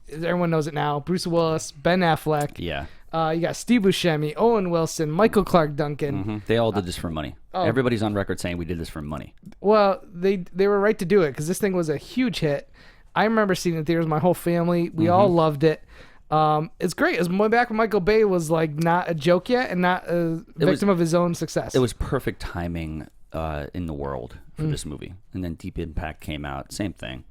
[SPEAKER 3] Everyone knows it now. Bruce Willis, Ben Affleck.
[SPEAKER 4] Yeah.
[SPEAKER 3] You got Steve Buscemi, Owen Wilson, Michael Clark Duncan.
[SPEAKER 4] They all did this for money. Everybody's on record saying we did this for money.
[SPEAKER 3] Well, they were right to do it because this thing was a huge hit. I remember seeing it in theaters. My whole family, we all loved it. It's great. It was way back when Michael Bay was not a joke yet and not a victim of his own success.
[SPEAKER 4] It was perfect timing in the world for this movie. And then Deep Impact came out. Same thing.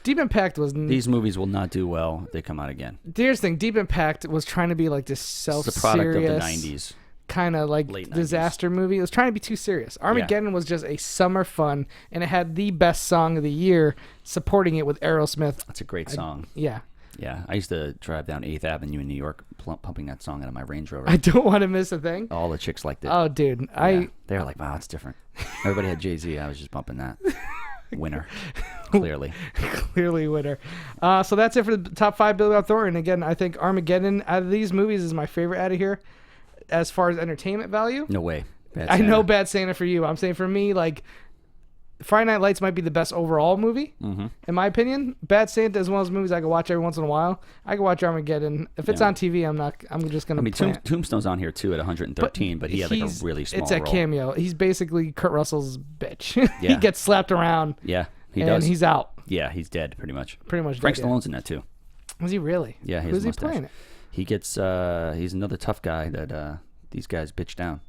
[SPEAKER 3] Deep Impact was...
[SPEAKER 4] These movies will not do well. They come out again.
[SPEAKER 3] Here's the thing. Deep Impact was trying to be like this self-serious...
[SPEAKER 4] It's the product of the 90s.
[SPEAKER 3] Kind of like disaster movie. It was trying to be too serious. Armageddon was just a summer fun, and it had the best song of the year supporting it with Aerosmith.
[SPEAKER 4] That's a great song.
[SPEAKER 3] Yeah.
[SPEAKER 4] Yeah, I used to drive down 8th Avenue in New York pumping that song out of my Range Rover.
[SPEAKER 3] I don't want to miss a thing.
[SPEAKER 4] All the chicks liked it.
[SPEAKER 3] Oh, dude.
[SPEAKER 4] Yeah. They were like, wow, it's different. Everybody had Jay-Z. I was just bumping that. Winner. Clearly.
[SPEAKER 3] Clearly winner. So that's it for the top 5 Billy Bob Thornton. Again, I think Armageddon out of these movies is my favorite out of here as far as entertainment value.
[SPEAKER 4] No way.
[SPEAKER 3] I know Bad Santa for you. I'm saying for me, Friday Night Lights might be the best overall movie, in my opinion. Bad Santa is one of those movies I can watch every once in a while. I can watch Armageddon. If it's on TV, I'm just going to
[SPEAKER 4] Tombstone's on here too at 113, but he had a really small role.
[SPEAKER 3] It's a cameo. He's basically Kurt Russell's bitch. He gets slapped around.
[SPEAKER 4] Yeah, he
[SPEAKER 3] does. And he's out.
[SPEAKER 4] Yeah, he's dead pretty much.
[SPEAKER 3] Frank
[SPEAKER 4] Stallone's in that too.
[SPEAKER 3] Was he really?
[SPEAKER 4] Yeah,
[SPEAKER 3] who's he playing it?
[SPEAKER 4] He gets he's another tough guy that these guys bitch down.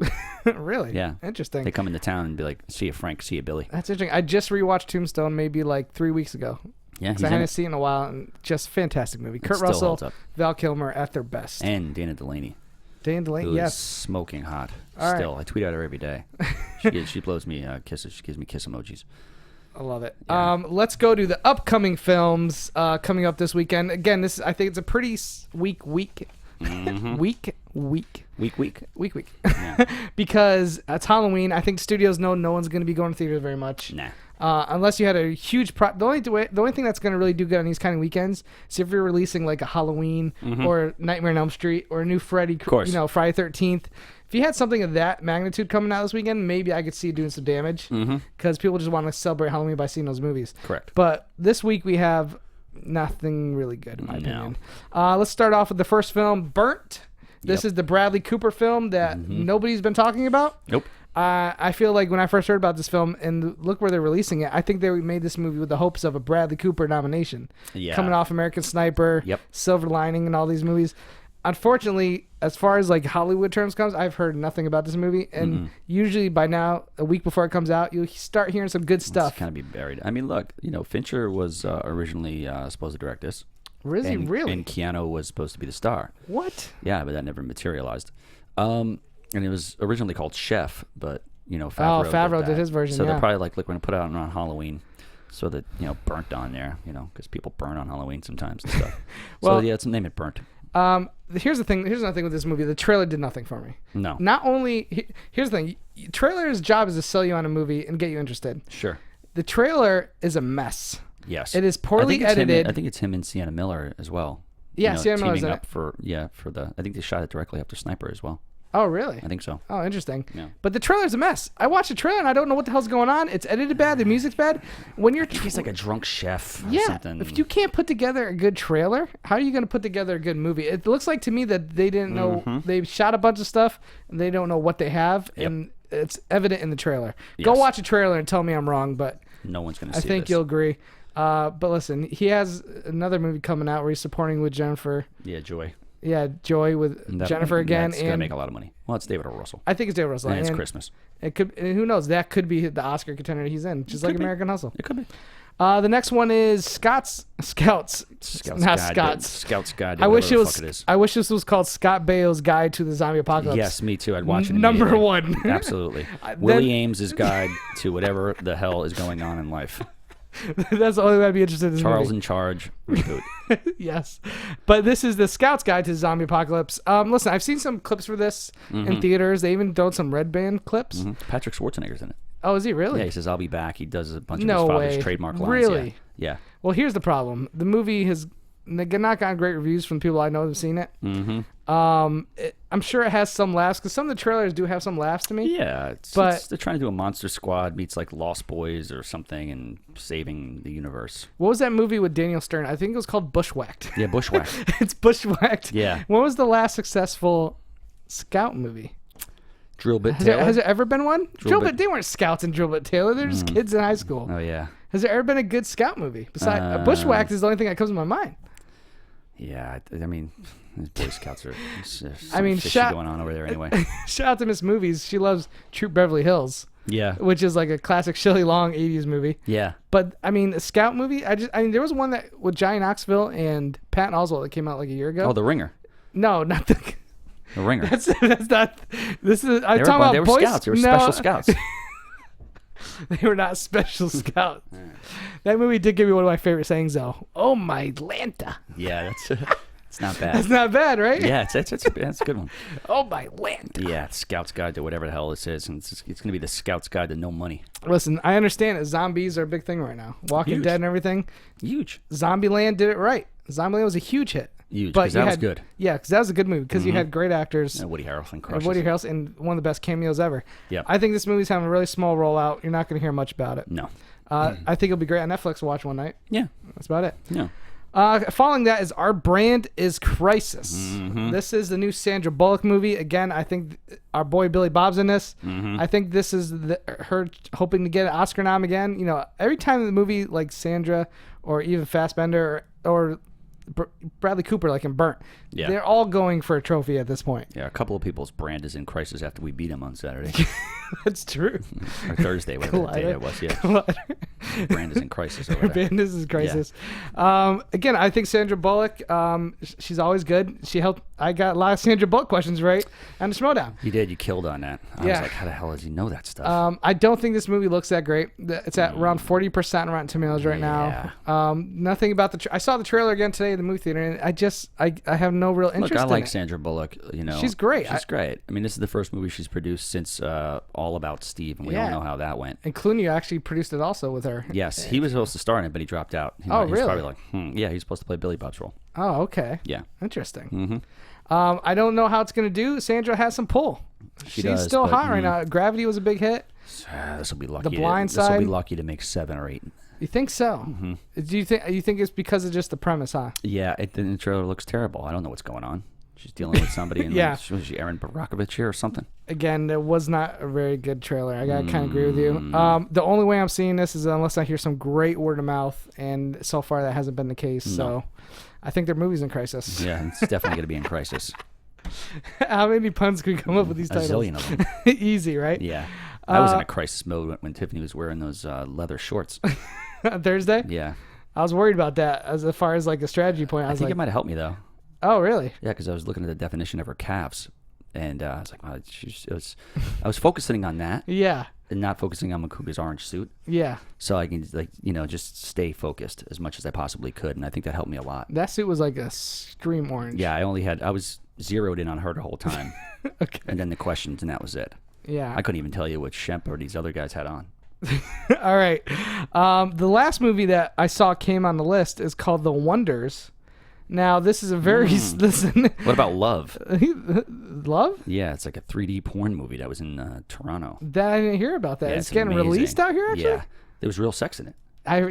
[SPEAKER 3] Really?
[SPEAKER 4] Yeah.
[SPEAKER 3] Interesting.
[SPEAKER 4] They come into town and be like, see you, Frank, see you, Billy.
[SPEAKER 3] That's interesting. I just rewatched Tombstone maybe 3 weeks ago.
[SPEAKER 4] Yeah,
[SPEAKER 3] I hadn't seen it in a while, and just fantastic movie. Kurt Russell, Val Kilmer at their best.
[SPEAKER 4] And Dana Delaney.
[SPEAKER 3] Dana Delaney, yes.
[SPEAKER 4] Smoking hot.
[SPEAKER 3] All
[SPEAKER 4] still. Right. I tweet at her every day. She blows me kisses. She gives me kiss emojis.
[SPEAKER 3] I love it. Yeah. Let's go to the upcoming films coming up this weekend. Again, I think it's a pretty week. Week. Yeah. Because it's Halloween. I think studios know no one's going to be going to theaters very much.
[SPEAKER 4] Nah.
[SPEAKER 3] Unless you had a huge the only thing that's going to really do good on these kind of weekends is if you're releasing a Halloween or Nightmare on Elm Street or a new Freddy, Friday 13th. If you had something of that magnitude coming out this weekend, maybe I could see it doing some damage because people just want to celebrate Halloween by seeing those movies.
[SPEAKER 4] Correct.
[SPEAKER 3] But this week we have nothing really good in my opinion. Let's start off with the first film, Burnt. This is the Bradley Cooper film that nobody's been talking about.
[SPEAKER 4] Nope.
[SPEAKER 3] I feel like when I first heard about this film and look where they're releasing it, I think they made this movie with the hopes of a Bradley Cooper nomination.
[SPEAKER 4] Yeah.
[SPEAKER 3] Coming off American Sniper, Silver Lining, and all these movies. Unfortunately, as far as Hollywood terms comes, I've heard nothing about this movie. And usually by now, a week before it comes out, you'll start hearing some good stuff.
[SPEAKER 4] It's kind of be buried. I mean, look, Fincher was originally supposed to direct this.
[SPEAKER 3] Really?
[SPEAKER 4] And Keanu was supposed to be the star.
[SPEAKER 3] What?
[SPEAKER 4] Yeah, but that never materialized. And it was originally called Chef, but Favreau
[SPEAKER 3] did his version.
[SPEAKER 4] So they're probably look, we're gonna put it out on Halloween, so that Burnt on there, because people burn on Halloween sometimes and stuff. So let's name it Burnt.
[SPEAKER 3] Here's the thing. Here's another thing with this movie. The trailer did nothing for me.
[SPEAKER 4] No.
[SPEAKER 3] Not only here's the thing. Trailer's job is to sell you on a movie and get you interested.
[SPEAKER 4] Sure.
[SPEAKER 3] The trailer is a mess.
[SPEAKER 4] Yes.
[SPEAKER 3] It is poorly edited.
[SPEAKER 4] I think it's him and Sienna Miller as well.
[SPEAKER 3] Yeah, Sienna Miller's
[SPEAKER 4] teaming
[SPEAKER 3] in
[SPEAKER 4] up for the. I think they shot it directly after Sniper as well.
[SPEAKER 3] Oh, really?
[SPEAKER 4] I think so.
[SPEAKER 3] Oh, interesting.
[SPEAKER 4] Yeah.
[SPEAKER 3] But the trailer's a mess. I watched the trailer and I don't know what the hell's going on. It's edited bad. The music's bad. When you're
[SPEAKER 4] He's like a drunk chef or
[SPEAKER 3] yeah,
[SPEAKER 4] something.
[SPEAKER 3] if you can't put together a good trailer, how are you going to put together a good movie? It looks like to me that they didn't know. They shot a bunch of stuff and they don't know what they have, and it's evident in the trailer. Go watch a trailer and tell me I'm wrong, but
[SPEAKER 4] no one's going to see
[SPEAKER 3] I think
[SPEAKER 4] this.
[SPEAKER 3] you'll agree. But listen, he has another movie coming out where he's supporting with Jennifer.
[SPEAKER 4] Yeah, Joy.
[SPEAKER 3] Yeah, Joy with Jennifer again.
[SPEAKER 4] It's going to make a lot of money. Well, it's David O. Russell.
[SPEAKER 3] I think it's David Russell.
[SPEAKER 4] And it's Christmas.
[SPEAKER 3] It could. And who knows? That could be the Oscar contender he's in, just like American Hustle.
[SPEAKER 4] It could be.
[SPEAKER 3] The next one is Scouts, not
[SPEAKER 4] Guide.
[SPEAKER 3] Scots.
[SPEAKER 4] Scouts Guide.
[SPEAKER 3] I wish it was.
[SPEAKER 4] It is.
[SPEAKER 3] I wish this was called Scott Bale's Guide to the Zombie Apocalypse.
[SPEAKER 4] Yes, me too. I'd watch it.
[SPEAKER 3] Number
[SPEAKER 4] immediately.
[SPEAKER 3] one.
[SPEAKER 4] Absolutely. Willie Ames's guide to whatever the hell is going on in life.
[SPEAKER 3] That's the only way I'd be interested in this
[SPEAKER 4] Charles
[SPEAKER 3] movie.
[SPEAKER 4] in Charge reboot.
[SPEAKER 3] Yes, but this is the Scouts Guide to the Zombie Apocalypse. Listen, I've seen some clips for this in theaters. They even done some Red Band clips.
[SPEAKER 4] Patrick Schwarzenegger's in it.
[SPEAKER 3] Oh, is he really?
[SPEAKER 4] Yeah, he says, I'll be back. He does a bunch of
[SPEAKER 3] No
[SPEAKER 4] his father's
[SPEAKER 3] way.
[SPEAKER 4] trademark lines.
[SPEAKER 3] Really?
[SPEAKER 4] Yeah.
[SPEAKER 3] Well, here's the problem. The movie has not gotten great reviews from people I know who've seen it.
[SPEAKER 4] Mm-hmm.
[SPEAKER 3] I'm sure it has some laughs because some of the trailers do have some laughs to me.
[SPEAKER 4] Yeah,
[SPEAKER 3] but
[SPEAKER 4] they're trying to do a Monster Squad meets like Lost Boys or something and saving the universe.
[SPEAKER 3] What was that movie with Daniel Stern? I think it was called Bushwhacked.
[SPEAKER 4] Yeah, Bushwhacked.
[SPEAKER 3] It's Bushwhacked.
[SPEAKER 4] Yeah.
[SPEAKER 3] When was the last successful Scout movie?
[SPEAKER 4] Drill Bit Taylor?
[SPEAKER 3] Has there ever been one?
[SPEAKER 4] Drill Bit-
[SPEAKER 3] They weren't scouts in Drill Bit Taylor. They're just kids in high school.
[SPEAKER 4] Oh, yeah.
[SPEAKER 3] Has there ever been a good Scout movie? Besides, Bushwhacked is the only thing that comes to my mind.
[SPEAKER 4] Yeah, I mean, these Boy Scouts are fishy going on over there anyway.
[SPEAKER 3] Shout out to Miss Movies. She loves Troop Beverly Hills.
[SPEAKER 4] Yeah.
[SPEAKER 3] Which is like a classic Shelley Long 80s movie.
[SPEAKER 4] Yeah.
[SPEAKER 3] But I mean, a Scout movie, there was one that with Johnny Knoxville and Patton Oswalt that came out like a year ago.
[SPEAKER 4] Oh, The Ringer.
[SPEAKER 3] No, not the
[SPEAKER 4] Ringer.
[SPEAKER 3] That's not. This is. I'm
[SPEAKER 4] They
[SPEAKER 3] talking about
[SPEAKER 4] were
[SPEAKER 3] Boy
[SPEAKER 4] scouts. They were
[SPEAKER 3] no,
[SPEAKER 4] special scouts.
[SPEAKER 3] They were not special scouts. That movie did give me one of my favorite sayings, though. Oh my Lanta.
[SPEAKER 4] Yeah, it's not bad.
[SPEAKER 3] That's not bad, right?
[SPEAKER 4] Yeah, it's a good one.
[SPEAKER 3] Oh my Lanta.
[SPEAKER 4] Yeah, it's Scout's Guide to whatever the hell this is, and it's going to be the Scout's Guide to no money.
[SPEAKER 3] Listen, I understand that zombies are a big thing right now. Walking
[SPEAKER 4] Huge.
[SPEAKER 3] Dead and everything.
[SPEAKER 4] Huge.
[SPEAKER 3] Zombieland did it right. Zombieland was a huge hit.
[SPEAKER 4] Huge, because that was good.
[SPEAKER 3] Yeah, because that was a good movie because you had great actors.
[SPEAKER 4] And Woody Harrelson
[SPEAKER 3] And
[SPEAKER 4] crushes
[SPEAKER 3] Woody
[SPEAKER 4] it.
[SPEAKER 3] Harrelson, and one of the best cameos ever.
[SPEAKER 4] Yeah.
[SPEAKER 3] I think this movie's having a really small rollout. You're not going to hear much about it.
[SPEAKER 4] No.
[SPEAKER 3] I think it'll be great on Netflix to watch one night.
[SPEAKER 4] Yeah.
[SPEAKER 3] That's about it.
[SPEAKER 4] No.
[SPEAKER 3] Following that is Our Brand is Crisis.
[SPEAKER 4] Mm-hmm.
[SPEAKER 3] This is the new Sandra Bullock movie. Again, I think our boy Billy Bob's in this.
[SPEAKER 4] Mm-hmm.
[SPEAKER 3] I think this is her hoping to get an Oscar nom again. You know, every time the movie like Sandra or even Fassbender or Bradley Cooper, like in Burnt,
[SPEAKER 4] Yeah.
[SPEAKER 3] they're all going for a trophy at this point.
[SPEAKER 4] Yeah, a couple of people's brand is in crisis after we beat him on Saturday.
[SPEAKER 3] That's true.
[SPEAKER 4] Or Thursday, whatever day that was. Yeah. Brand is in crisis over there.
[SPEAKER 3] Brand is in crisis. Again, I think Sandra Bullock, she's always good. She helped. I got a lot of Sandra Bullock questions right on the Schmodown.
[SPEAKER 4] You did. You killed on that. I was like, how the hell does he know that stuff?
[SPEAKER 3] I don't think this movie looks that great. It's at around 40% on Rotten Tomatoes right now. Nothing about the. I saw the trailer again today in the movie theater, and I have no real interest.
[SPEAKER 4] Look, I like
[SPEAKER 3] in it.
[SPEAKER 4] Sandra Bullock. You know,
[SPEAKER 3] She's great.
[SPEAKER 4] She's great. I mean, this is the first movie she's produced since All About Steve, and we all know how that went.
[SPEAKER 3] And Clooney actually produced it also with her.
[SPEAKER 4] Yes, he was supposed to star in it, but he dropped out. He
[SPEAKER 3] Oh,
[SPEAKER 4] was
[SPEAKER 3] really?
[SPEAKER 4] probably like, yeah, he's supposed to play Billy Bob's role.
[SPEAKER 3] Oh, okay.
[SPEAKER 4] Yeah.
[SPEAKER 3] Interesting.
[SPEAKER 4] Mm-hmm.
[SPEAKER 3] I don't know how it's gonna do. Sandra has some pull. She's
[SPEAKER 4] does,
[SPEAKER 3] still
[SPEAKER 4] but,
[SPEAKER 3] hot right now. Gravity was a big hit.
[SPEAKER 4] This will be lucky.
[SPEAKER 3] Blind
[SPEAKER 4] This will
[SPEAKER 3] Side?
[SPEAKER 4] be lucky to make 7 or 8.
[SPEAKER 3] You think so?
[SPEAKER 4] Mm-hmm.
[SPEAKER 3] Do you think it's because of just the premise, huh?
[SPEAKER 4] Yeah, the trailer looks terrible. I don't know what's going on. She's dealing with somebody, and
[SPEAKER 3] Yeah.
[SPEAKER 4] was she Aaron Brockovich here or something?
[SPEAKER 3] Again, it was not a very good trailer. I gotta kind of agree with you. The only way I'm seeing this is unless I hear some great word of mouth, and so far that hasn't been the case.
[SPEAKER 4] No.
[SPEAKER 3] So, I think their movie's in crisis.
[SPEAKER 4] Yeah, it's definitely going to be in crisis.
[SPEAKER 3] How many puns could we come up with these
[SPEAKER 4] A
[SPEAKER 3] titles?
[SPEAKER 4] zillion of them.
[SPEAKER 3] Easy, right?
[SPEAKER 4] Yeah. I was in a crisis mode when Tiffany was wearing those leather shorts.
[SPEAKER 3] On Thursday?
[SPEAKER 4] Yeah.
[SPEAKER 3] I was worried about that as far as like a strategy point. I
[SPEAKER 4] I
[SPEAKER 3] was
[SPEAKER 4] think
[SPEAKER 3] like,
[SPEAKER 4] it might have helped me, though.
[SPEAKER 3] oh, really?
[SPEAKER 4] Yeah, because I was looking at the definition of her calves, and I was like, wow, I was focusing on that.
[SPEAKER 3] Yeah.
[SPEAKER 4] not focusing on Makuga's orange suit.
[SPEAKER 3] Yeah.
[SPEAKER 4] So I can just stay focused as much as I possibly could, and I think that helped me a lot.
[SPEAKER 3] That suit was like a stream orange.
[SPEAKER 4] Yeah, I was zeroed in on her the whole time.
[SPEAKER 3] Okay.
[SPEAKER 4] And then the questions, and that was it.
[SPEAKER 3] Yeah.
[SPEAKER 4] I couldn't even tell you what Shemp or these other guys had on.
[SPEAKER 3] All right. The last movie that I saw came on the list is called The Wonders. Now, this is a very... Listen.
[SPEAKER 4] What about Love?
[SPEAKER 3] Love?
[SPEAKER 4] Yeah, it's like a 3D porn movie that was in Toronto.
[SPEAKER 3] I didn't hear about that.
[SPEAKER 4] Yeah,
[SPEAKER 3] it's getting
[SPEAKER 4] amazing.
[SPEAKER 3] released out here, actually?
[SPEAKER 4] Yeah. There was real sex in it.
[SPEAKER 3] I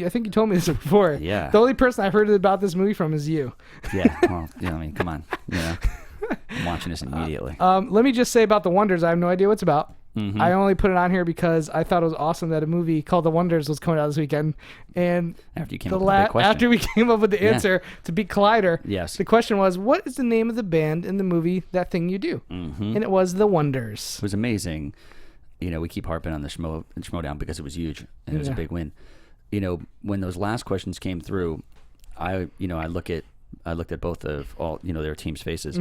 [SPEAKER 3] think you told me this before.
[SPEAKER 4] Yeah.
[SPEAKER 3] The only person I've heard about this movie from is you.
[SPEAKER 4] Yeah. Well, I mean, come on. I'm watching this immediately.
[SPEAKER 3] Let me just say about The Wonders, I have no idea what it's about.
[SPEAKER 4] Mm-hmm.
[SPEAKER 3] I only put it on here because I thought it was awesome that a movie called The Wonders was coming out this weekend. And
[SPEAKER 4] after you came up with the question.
[SPEAKER 3] After we came up with the answer to beat Collider,
[SPEAKER 4] yes.
[SPEAKER 3] The question was, what is the name of the band in the movie That Thing You Do?
[SPEAKER 4] Mm-hmm.
[SPEAKER 3] And it was The Wonders.
[SPEAKER 4] It was amazing. We keep harping on the Schmodown because it was huge and it was a big win. When those last questions came through, I looked at both of all their team's faces,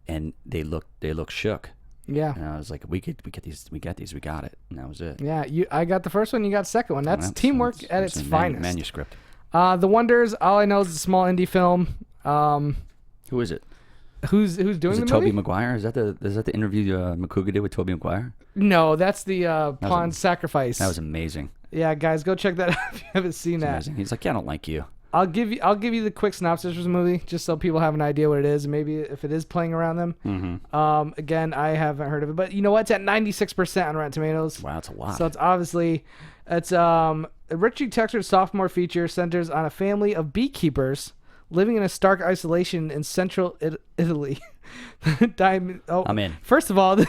[SPEAKER 4] and they looked shook.
[SPEAKER 3] Yeah.
[SPEAKER 4] And I was like, we got it, and that was it.
[SPEAKER 3] Yeah, I got the first one, you got the second one. That's teamwork at its finest.
[SPEAKER 4] Manuscript.
[SPEAKER 3] The Wonders, all I know is it's a small indie film.
[SPEAKER 4] Who is it?
[SPEAKER 3] Who's doing the movie?
[SPEAKER 4] Tobey Maguire? Is that the interview Makuga did with Tobey Maguire?
[SPEAKER 3] No, that's the Pawn Sacrifice.
[SPEAKER 4] That was amazing.
[SPEAKER 3] Yeah, guys, go check that out if you haven't seen that.
[SPEAKER 4] Amazing. He's like, yeah, I don't like you.
[SPEAKER 3] I'll give you the quick synopsis of the movie just so people have an idea what it is, and maybe if it is playing around them.
[SPEAKER 4] Mm-hmm.
[SPEAKER 3] Again, I haven't heard of it, but you know what? It's at 96% on Rotten Tomatoes.
[SPEAKER 4] Wow, that's a lot.
[SPEAKER 3] So it's a richly textured sophomore feature centers on a family of beekeepers living in a stark isolation in central Italy. I'm
[SPEAKER 4] in.
[SPEAKER 3] First of all, this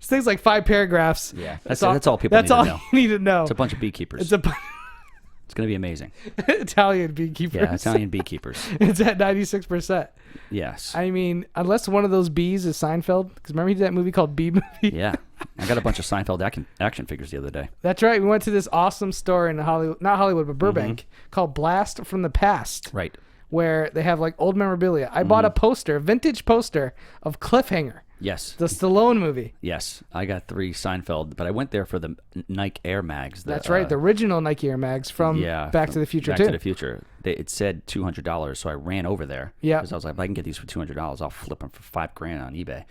[SPEAKER 3] thing's like 5 paragraphs.
[SPEAKER 4] Yeah, that's all people need to know.
[SPEAKER 3] That's all you need to know.
[SPEAKER 4] It's a bunch of beekeepers. It's going to be amazing.
[SPEAKER 3] Italian beekeepers.
[SPEAKER 4] Yeah, Italian beekeepers.
[SPEAKER 3] It's at 96%.
[SPEAKER 4] Yes.
[SPEAKER 3] I mean, unless one of those bees is Seinfeld. Because remember he did that movie called Bee Movie?
[SPEAKER 4] Yeah. I got a bunch of Seinfeld action figures the other day.
[SPEAKER 3] That's right. We went to this awesome store in Hollywood, not Hollywood, but Burbank, called Blast from the Past.
[SPEAKER 4] Right.
[SPEAKER 3] Where they have like old memorabilia. I bought a vintage poster of Cliffhanger.
[SPEAKER 4] Yes.
[SPEAKER 3] The Stallone movie.
[SPEAKER 4] Yes. I got 3 Seinfeld, but I went there for the Nike Air Mags.
[SPEAKER 3] That's right. The original Nike Air Mags from Back to the Future, too.
[SPEAKER 4] Back to the Future. It said $200, so I ran over there.
[SPEAKER 3] Yeah.
[SPEAKER 4] Because I was like, if I can get these for $200, I'll flip them for $5,000 on eBay.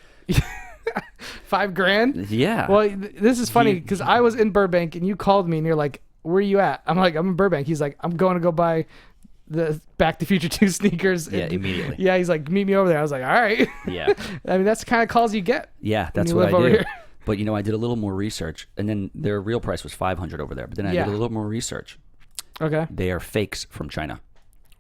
[SPEAKER 3] $5,000?
[SPEAKER 4] Yeah.
[SPEAKER 3] Well, this is funny because I was in Burbank and you called me and you're like, where are you at? I'm like, I'm in Burbank. He's like, I'm going to go buy the Back to the Future 2 sneakers.
[SPEAKER 4] Yeah, immediately.
[SPEAKER 3] Yeah, he's like, meet me over there. I was like, all right.
[SPEAKER 4] Yeah.
[SPEAKER 3] I mean, that's the kind of calls you get.
[SPEAKER 4] Yeah, that's what I do. But, I did a little more research, and then their real price was $500 over there. But then I did a little more research.
[SPEAKER 3] Okay.
[SPEAKER 4] They are fakes from China.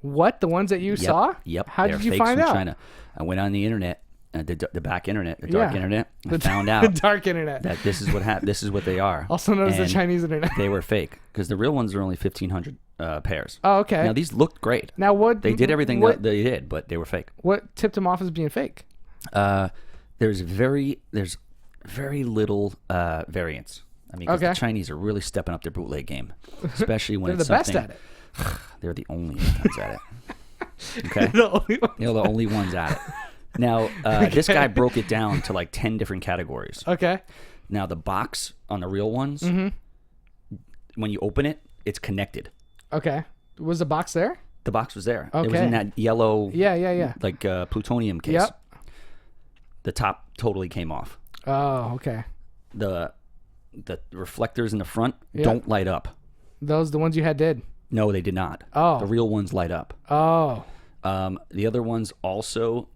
[SPEAKER 3] What? The ones that you saw?
[SPEAKER 4] Yep.
[SPEAKER 3] How did you find out?
[SPEAKER 4] China. I went on the internet, the back internet, the dark internet, and found out
[SPEAKER 3] the dark internet
[SPEAKER 4] that this is what this is what they are.
[SPEAKER 3] Also known as the Chinese internet.
[SPEAKER 4] They were fake because the real ones are only 1,500 pairs.
[SPEAKER 3] Oh, okay.
[SPEAKER 4] Now these looked great.
[SPEAKER 3] Now what?
[SPEAKER 4] They did everything that they did, but they were fake.
[SPEAKER 3] What tipped them off as being fake?
[SPEAKER 4] There's very little variance. I mean, 'cause the Chinese are really stepping up their bootleg game, especially when
[SPEAKER 3] they're
[SPEAKER 4] it's
[SPEAKER 3] the best at it.
[SPEAKER 4] They're the only ones at it. Okay, they're the only ones at it. Now, this guy broke it down to like 10 different categories.
[SPEAKER 3] Okay.
[SPEAKER 4] Now, the box on the real ones, when you open it, it's connected.
[SPEAKER 3] Okay. Was the box there?
[SPEAKER 4] The box was there.
[SPEAKER 3] Okay.
[SPEAKER 4] It was in that yellow, like plutonium case.
[SPEAKER 3] Yep.
[SPEAKER 4] The top totally came off.
[SPEAKER 3] Oh, okay.
[SPEAKER 4] The reflectors in the front don't light up.
[SPEAKER 3] Those the ones you had did?
[SPEAKER 4] No, they did not.
[SPEAKER 3] Oh.
[SPEAKER 4] The real ones light up.
[SPEAKER 3] Oh.
[SPEAKER 4] The other ones also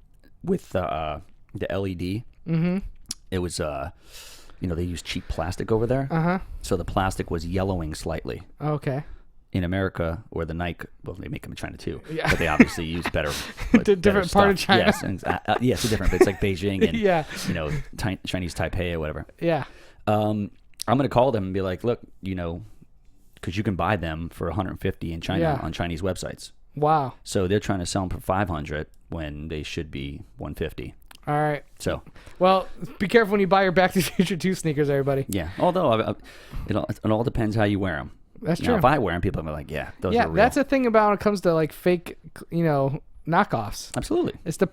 [SPEAKER 4] with the LED. Mm-hmm. It was they used cheap plastic over there.
[SPEAKER 3] Uh-huh.
[SPEAKER 4] So the plastic was yellowing slightly.
[SPEAKER 3] Okay.
[SPEAKER 4] In America, or the Nike, well, they make them in China too,
[SPEAKER 3] yeah.
[SPEAKER 4] But they obviously use better.
[SPEAKER 3] Different part of China.
[SPEAKER 4] Yes, it's different. But it's like Beijing and Chinese Taipei or whatever.
[SPEAKER 3] Yeah.
[SPEAKER 4] I'm gonna call them and be like, look, because you can buy them for $150 in China on Chinese websites.
[SPEAKER 3] Wow.
[SPEAKER 4] So they're trying to sell them for $500 when they should be $150.
[SPEAKER 3] All right.
[SPEAKER 4] So.
[SPEAKER 3] Well, be careful when you buy your Back to the Future 2 sneakers, everybody.
[SPEAKER 4] Yeah. Although it all depends how you wear them.
[SPEAKER 3] That's true.
[SPEAKER 4] If I wear them, people are like, those are real.
[SPEAKER 3] That's the thing about when it comes to like fake, knockoffs.
[SPEAKER 4] Absolutely.
[SPEAKER 3] It's the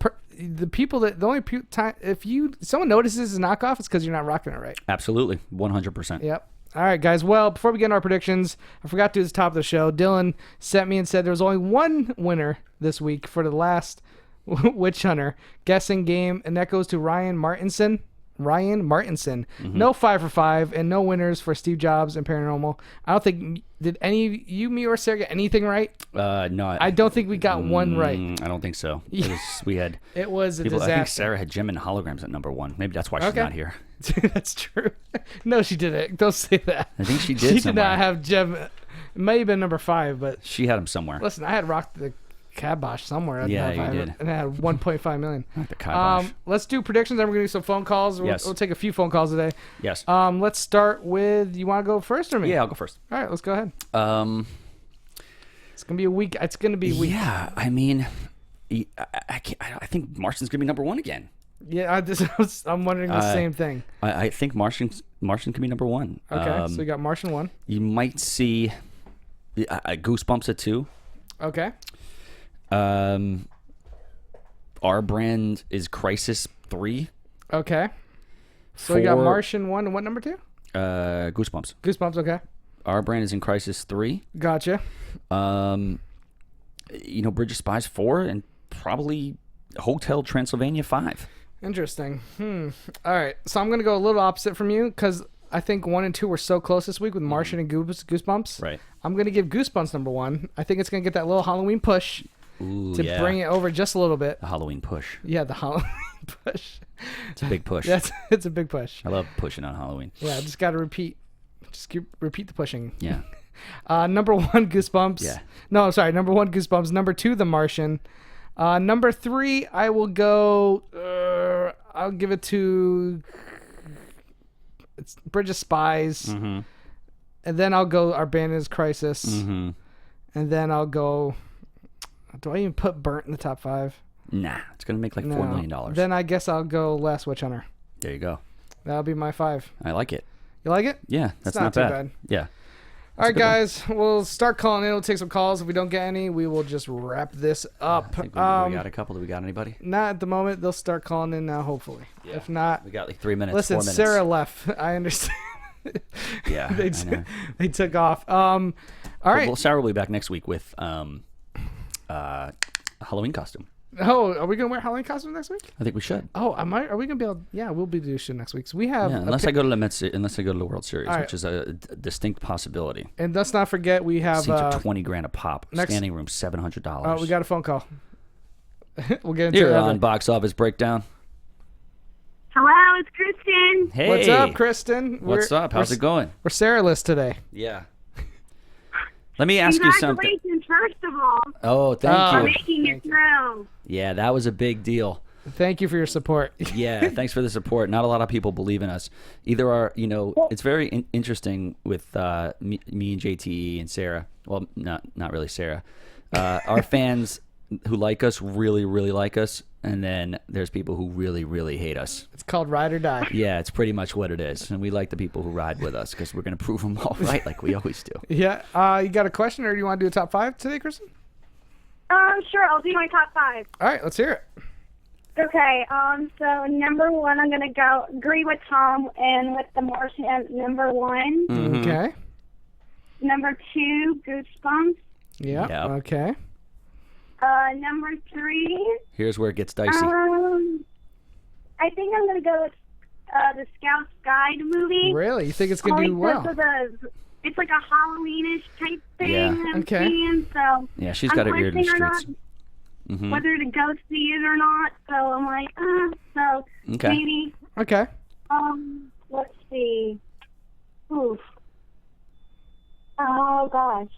[SPEAKER 3] people that the only time if someone notices it's a knockoff, it's because you're not rocking it right.
[SPEAKER 4] Absolutely. 100%.
[SPEAKER 3] Yep. All right, guys. Well, before we get into our predictions, I forgot to do the top of the show. Dylan sent me and said there was only one winner this week for the last Witch Hunter guessing game, and that goes to Ryan Martinson. No 5 for 5, and no winners for Steve Jobs and Paranormal. I don't think did any you, me, or Sarah get anything right.
[SPEAKER 4] No,
[SPEAKER 3] I don't think we got one right.
[SPEAKER 4] I don't think so.
[SPEAKER 3] It was a
[SPEAKER 4] people,
[SPEAKER 3] disaster.
[SPEAKER 4] I think Sarah had Gem and Holograms at number 1. Maybe that's why she's not here.
[SPEAKER 3] That's true. No, she didn't. Don't say that.
[SPEAKER 4] I think she did.
[SPEAKER 3] She did not have Gem. It may have been number 5, but
[SPEAKER 4] she had him somewhere.
[SPEAKER 3] Listen, I had Rock the Kibosh somewhere.
[SPEAKER 4] Yeah, you did.
[SPEAKER 3] And I had 1.5 million.
[SPEAKER 4] The Kibosh.
[SPEAKER 3] Let's do predictions. Then we're going to do some phone calls. We'll take a few phone calls today.
[SPEAKER 4] Yes.
[SPEAKER 3] Let's start with, you want to go first or me?
[SPEAKER 4] Yeah, I'll go first.
[SPEAKER 3] All right, let's go ahead. It's going to be a week. It's going to be a week.
[SPEAKER 4] Yeah, I mean, I think Martian's going to be number 1 again.
[SPEAKER 3] Yeah, I'm wondering the same thing.
[SPEAKER 4] I think Martian can be number 1.
[SPEAKER 3] Okay, so we got Martian 1.
[SPEAKER 4] You might see Goosebumps at 2.
[SPEAKER 3] Okay.
[SPEAKER 4] Our brand is Crisis 3.
[SPEAKER 3] Okay. So we got Martian 1 and what number 2?
[SPEAKER 4] Goosebumps.
[SPEAKER 3] Goosebumps, okay.
[SPEAKER 4] Our brand is in Crisis 3.
[SPEAKER 3] Gotcha.
[SPEAKER 4] Bridge of Spies 4 and probably Hotel Transylvania 5.
[SPEAKER 3] Interesting. All right. So I'm going to go a little opposite from you because I think 1 and 2 were so close this week with Martian and Goosebumps.
[SPEAKER 4] Right.
[SPEAKER 3] I'm going to give Goosebumps number 1. I think it's going to get that little Halloween push to bring it over just a little bit.
[SPEAKER 4] The Halloween push.
[SPEAKER 3] Yeah, the Halloween push.
[SPEAKER 4] It's a big push.
[SPEAKER 3] It's a big push.
[SPEAKER 4] I love pushing on Halloween.
[SPEAKER 3] Yeah, I just got to repeat. Just repeat the pushing.
[SPEAKER 4] Yeah.
[SPEAKER 3] Number 1, Goosebumps.
[SPEAKER 4] Yeah.
[SPEAKER 3] No, I'm sorry. Number 1, Goosebumps. Number 2, The Martian. Number 3, I will go. I'll give it to. It's Bridge of Spies.
[SPEAKER 4] Mm-hmm.
[SPEAKER 3] And then I'll go Our Band is Crisis.
[SPEAKER 4] Mm-hmm.
[SPEAKER 3] And then I'll go. Do I even put Burnt in the top 5?
[SPEAKER 4] Nah, it's gonna make like $4 million.
[SPEAKER 3] Then I guess I'll go Last Witch Hunter.
[SPEAKER 4] There you go.
[SPEAKER 3] That'll be my 5.
[SPEAKER 4] I like it.
[SPEAKER 3] You like it?
[SPEAKER 4] Yeah, that's
[SPEAKER 3] not too bad.
[SPEAKER 4] Yeah.
[SPEAKER 3] All right, guys, we'll start calling in. We'll take some calls. If we don't get any, we will just wrap this up.
[SPEAKER 4] I think we got a couple. Do we got anybody?
[SPEAKER 3] Not at the moment. They'll start calling in now, hopefully.
[SPEAKER 4] Yeah.
[SPEAKER 3] If not,
[SPEAKER 4] we got like 3 minutes.
[SPEAKER 3] Listen,
[SPEAKER 4] 4 minutes.
[SPEAKER 3] Sarah left. I understand.
[SPEAKER 4] Yeah,
[SPEAKER 3] they took off. All right.
[SPEAKER 4] Well, Sarah will be back next week with a Halloween costume.
[SPEAKER 3] Oh, are we gonna wear Halloween costumes next week?
[SPEAKER 4] I think we should.
[SPEAKER 3] Oh, are we gonna be able? Yeah, we'll be doing shit next week. So we have.
[SPEAKER 4] Yeah, unless I go to the World Series,
[SPEAKER 3] right.
[SPEAKER 4] which is a distinct possibility.
[SPEAKER 3] And let's not forget we have.
[SPEAKER 4] Seats are $20,000 a pop. Standing room $700.
[SPEAKER 3] Oh, we got a phone call. We'll get into
[SPEAKER 4] Here
[SPEAKER 3] it.
[SPEAKER 4] on Box Office Breakdown.
[SPEAKER 8] Hello, it's Kristen.
[SPEAKER 4] Hey,
[SPEAKER 3] what's up, Kristen?
[SPEAKER 4] What's up? How's it going?
[SPEAKER 3] We're Sarah-less today.
[SPEAKER 4] Yeah. Let me ask you something.
[SPEAKER 8] Congratulations, first of all.
[SPEAKER 4] Oh, thank
[SPEAKER 8] For
[SPEAKER 4] you.
[SPEAKER 8] making it through.
[SPEAKER 4] Yeah, that was a big deal.
[SPEAKER 3] Thank you for your support.
[SPEAKER 4] Yeah, thanks for the support. Not a lot of people believe in us. Either are, it's very interesting with me and JTE and Sarah. Well, not really Sarah. Our fans who like us really, really like us. And then there's people who really, really hate us.
[SPEAKER 3] It's called Ride or Die.
[SPEAKER 4] Yeah, it's pretty much what it is. And we like the people who ride with us because we're going to prove them all right like we always do.
[SPEAKER 3] Yeah. You got a question or do you want to do a top 5 today, Kristen?
[SPEAKER 8] Sure, I'll do my top 5.
[SPEAKER 3] All right, let's hear it.
[SPEAKER 8] Okay, so number 1, I'm going to agree with Tom and with The Martian at number 1.
[SPEAKER 4] Mm-hmm.
[SPEAKER 3] Okay.
[SPEAKER 8] Number 2, Goosebumps.
[SPEAKER 3] Yeah.
[SPEAKER 4] Yep.
[SPEAKER 3] Okay.
[SPEAKER 8] Number 3.
[SPEAKER 4] Here's where it gets dicey.
[SPEAKER 8] I think I'm going to go with the Scout's Guide movie.
[SPEAKER 3] Really? You think it's going to do well?
[SPEAKER 8] It's like a Halloweenish type thing.
[SPEAKER 4] Yeah.
[SPEAKER 8] I'm
[SPEAKER 3] Okay.
[SPEAKER 8] seeing, so
[SPEAKER 4] Yeah, she's got her ear to the streets. Mm-hmm.
[SPEAKER 8] Whether to go see it or not. So I'm like, so
[SPEAKER 4] Okay.
[SPEAKER 8] maybe.
[SPEAKER 3] Okay.
[SPEAKER 8] Let's see. Oof. Oh gosh.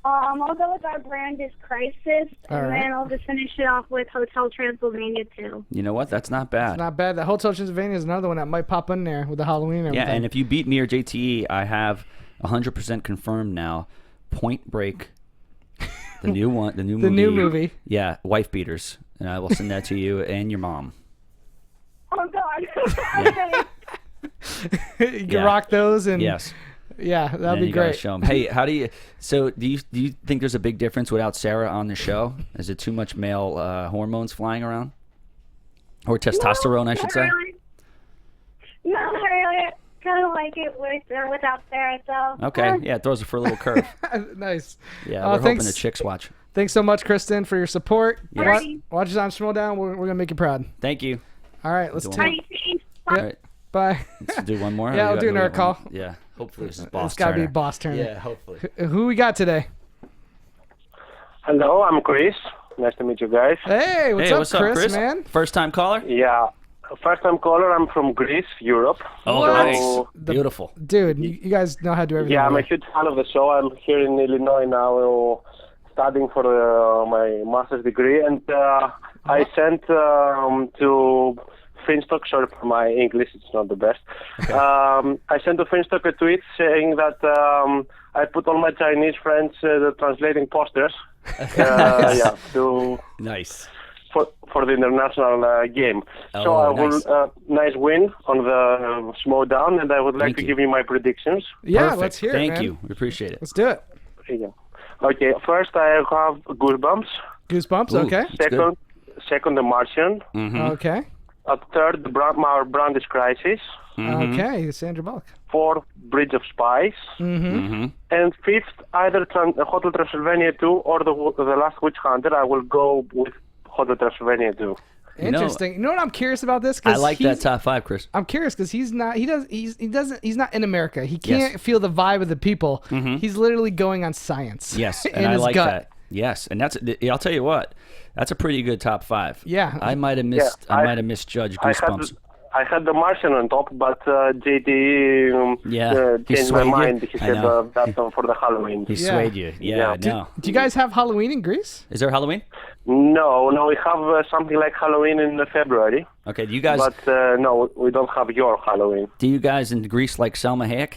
[SPEAKER 8] I'll go with Our Brand is Crisis, and then I'll just finish it off with Hotel Transylvania 2.
[SPEAKER 4] You know what? That's not bad.
[SPEAKER 3] It's not bad. The Hotel Transylvania is another one that might pop in there with the Halloween and everything.
[SPEAKER 4] Yeah, and if you beat me or JTE, I have 100% confirmed now. Point Break, the new one, the new movie.
[SPEAKER 3] The new movie.
[SPEAKER 4] Yeah, Wife Beaters, and I will send that to you and your mom.
[SPEAKER 8] Oh God. Okay.
[SPEAKER 3] You can rock those and
[SPEAKER 4] yes.
[SPEAKER 3] Yeah, that'd
[SPEAKER 4] then
[SPEAKER 3] be
[SPEAKER 4] you gotta
[SPEAKER 3] great.
[SPEAKER 4] show 'em. Hey, how do you? So do you think there's a big difference without Sarah on the show? Is it too much male hormones flying around, or testosterone, I should say?
[SPEAKER 8] Really. No, not really. Kind of like it with or without Sarah. So.
[SPEAKER 4] Okay, yeah, it throws it for a little curve.
[SPEAKER 3] Nice.
[SPEAKER 4] Yeah, we're hoping the chicks watch.
[SPEAKER 3] Thanks so much, Kristen, for your support.
[SPEAKER 8] Yes.
[SPEAKER 3] Watch us on Schmodown. We're gonna make you proud.
[SPEAKER 4] Thank you.
[SPEAKER 3] All right, let's
[SPEAKER 4] Do
[SPEAKER 3] take.
[SPEAKER 8] Alrighty, thanks.
[SPEAKER 4] All right,
[SPEAKER 3] Bye.
[SPEAKER 4] let's do one more.
[SPEAKER 3] Yeah, I'll do another call.
[SPEAKER 4] Yeah, hopefully this is boss.
[SPEAKER 3] It's gotta be
[SPEAKER 4] Turner.
[SPEAKER 3] boss turn.
[SPEAKER 4] Yeah, hopefully.
[SPEAKER 3] Who we got today?
[SPEAKER 9] Hello, I'm Chris. Nice to meet you guys.
[SPEAKER 3] Hey, what's up, Chris, man?
[SPEAKER 4] First time caller?
[SPEAKER 9] Yeah, first time caller. I'm from Greece, Europe.
[SPEAKER 4] Oh,
[SPEAKER 3] What?
[SPEAKER 4] nice. Beautiful.
[SPEAKER 3] Dude, you guys know how to do everything.
[SPEAKER 9] Yeah, I'm a
[SPEAKER 3] right?
[SPEAKER 9] huge fan of the show. I'm here in Illinois now, studying for my master's degree, and I sent to Finstock. Sorry for my English; it's not the best. I sent to Finstock a tweet saying that I put all my Chinese friends translating posters. Yeah, to
[SPEAKER 4] Nice.
[SPEAKER 9] for the international game.
[SPEAKER 4] Oh,
[SPEAKER 9] So I
[SPEAKER 4] nice.
[SPEAKER 9] will nice win on the Schmodown, and I would like
[SPEAKER 4] Thank
[SPEAKER 9] to
[SPEAKER 4] you.
[SPEAKER 9] give you my predictions.
[SPEAKER 3] Yeah,
[SPEAKER 4] Perfect.
[SPEAKER 3] let's hear it,
[SPEAKER 4] Thank
[SPEAKER 3] man.
[SPEAKER 4] you. We appreciate it.
[SPEAKER 3] Let's do it.
[SPEAKER 9] Yeah. Okay, first I have Goosebumps.
[SPEAKER 3] Goosebumps.
[SPEAKER 4] Ooh.
[SPEAKER 3] Okay.
[SPEAKER 4] That's good.
[SPEAKER 9] Second, The Martian.
[SPEAKER 3] Okay.
[SPEAKER 9] Third, our Brandish Crisis.
[SPEAKER 4] Mm-hmm.
[SPEAKER 3] Okay. Sandra Bullock.
[SPEAKER 9] Fourth, Bridge of Spies.
[SPEAKER 4] Mm-hmm.
[SPEAKER 9] And fifth, either Hotel Transylvania 2 or the Last Witch Hunter. I will go with Hotel Transylvania 2.
[SPEAKER 3] Interesting. You know what I'm curious about this?
[SPEAKER 4] I like that top five, Chris.
[SPEAKER 3] I'm curious because he's not in America. He can't feel the vibe of the people. He's literally going on science.
[SPEAKER 4] Yes,
[SPEAKER 3] in
[SPEAKER 4] and I
[SPEAKER 3] his
[SPEAKER 4] like
[SPEAKER 3] gut.
[SPEAKER 4] that. Yes, and I'll tell you what, that's a pretty good top five.
[SPEAKER 3] Yeah.
[SPEAKER 4] I might have misjudged Goosebumps.
[SPEAKER 9] I had The Martian on top, but JT
[SPEAKER 4] he
[SPEAKER 9] changed my
[SPEAKER 4] swayed you.
[SPEAKER 9] mind. He
[SPEAKER 4] I
[SPEAKER 9] said
[SPEAKER 4] know.
[SPEAKER 9] that's on for the Halloween.
[SPEAKER 4] He
[SPEAKER 3] Yeah.
[SPEAKER 4] swayed you. Yeah, no.
[SPEAKER 3] Do you guys have Halloween in Greece?
[SPEAKER 4] Is there Halloween?
[SPEAKER 9] No, we have something like Halloween in February,
[SPEAKER 4] Okay, do you guys
[SPEAKER 9] but no, we don't have your Halloween.
[SPEAKER 4] in Greece like Selma Hayek?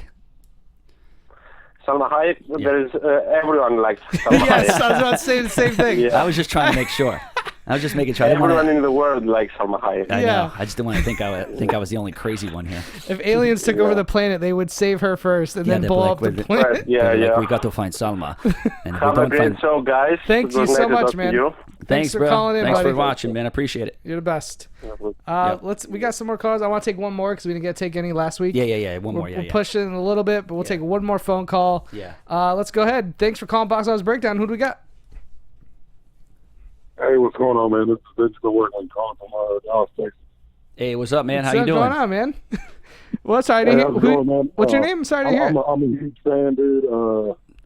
[SPEAKER 9] Salma Hayek, there is everyone likes Salma
[SPEAKER 3] Yes,
[SPEAKER 9] Hayek.
[SPEAKER 3] I was about to say the same thing.
[SPEAKER 9] Yeah.
[SPEAKER 4] I was just trying to make sure. I was just making sure. I didn't
[SPEAKER 9] Everyone
[SPEAKER 4] want
[SPEAKER 9] in the world likes Salma Hayek.
[SPEAKER 4] I
[SPEAKER 3] Yeah.
[SPEAKER 4] know. I just didn't want to think I was the only crazy one here.
[SPEAKER 3] If aliens took over the planet, they would save her first and
[SPEAKER 4] Yeah,
[SPEAKER 3] then
[SPEAKER 4] they'd
[SPEAKER 3] blow
[SPEAKER 4] be
[SPEAKER 3] up
[SPEAKER 4] like,
[SPEAKER 3] the
[SPEAKER 4] "We're-
[SPEAKER 3] planet.
[SPEAKER 9] Right, yeah,
[SPEAKER 4] They're like,
[SPEAKER 9] yeah.
[SPEAKER 4] we got to find Salma. And if we
[SPEAKER 9] Have a
[SPEAKER 4] don't
[SPEAKER 9] great
[SPEAKER 4] find,
[SPEAKER 9] show, guys.
[SPEAKER 3] Thank you
[SPEAKER 9] Good
[SPEAKER 3] so
[SPEAKER 9] night to
[SPEAKER 3] much,
[SPEAKER 9] talk to
[SPEAKER 3] man.
[SPEAKER 9] you.
[SPEAKER 4] thanks,
[SPEAKER 3] for
[SPEAKER 4] bro.
[SPEAKER 3] calling in,
[SPEAKER 4] Thanks
[SPEAKER 3] buddy.
[SPEAKER 4] for watching, man. I appreciate it.
[SPEAKER 3] You're the best.
[SPEAKER 4] Yep.
[SPEAKER 3] We got some more calls. I want to take one more because we didn't get to take any last week.
[SPEAKER 4] Yeah. One more. Yeah,
[SPEAKER 3] We'll push it in a little bit, but we'll take one more phone call.
[SPEAKER 4] Yeah.
[SPEAKER 3] Let's go ahead. Thanks for calling Box Office Breakdown. Who do we got?
[SPEAKER 5] Hey, what's going on, man? This is the work I'm calling from Dallas, Texas.
[SPEAKER 4] Hey, what's up, man?
[SPEAKER 3] What's
[SPEAKER 4] How you doing?
[SPEAKER 3] going on, man? Well, sorry to
[SPEAKER 5] Hey,
[SPEAKER 3] hear.
[SPEAKER 5] how's it going, man?
[SPEAKER 3] What's your name? Sorry to hear.
[SPEAKER 5] I'm a huge fan, dude.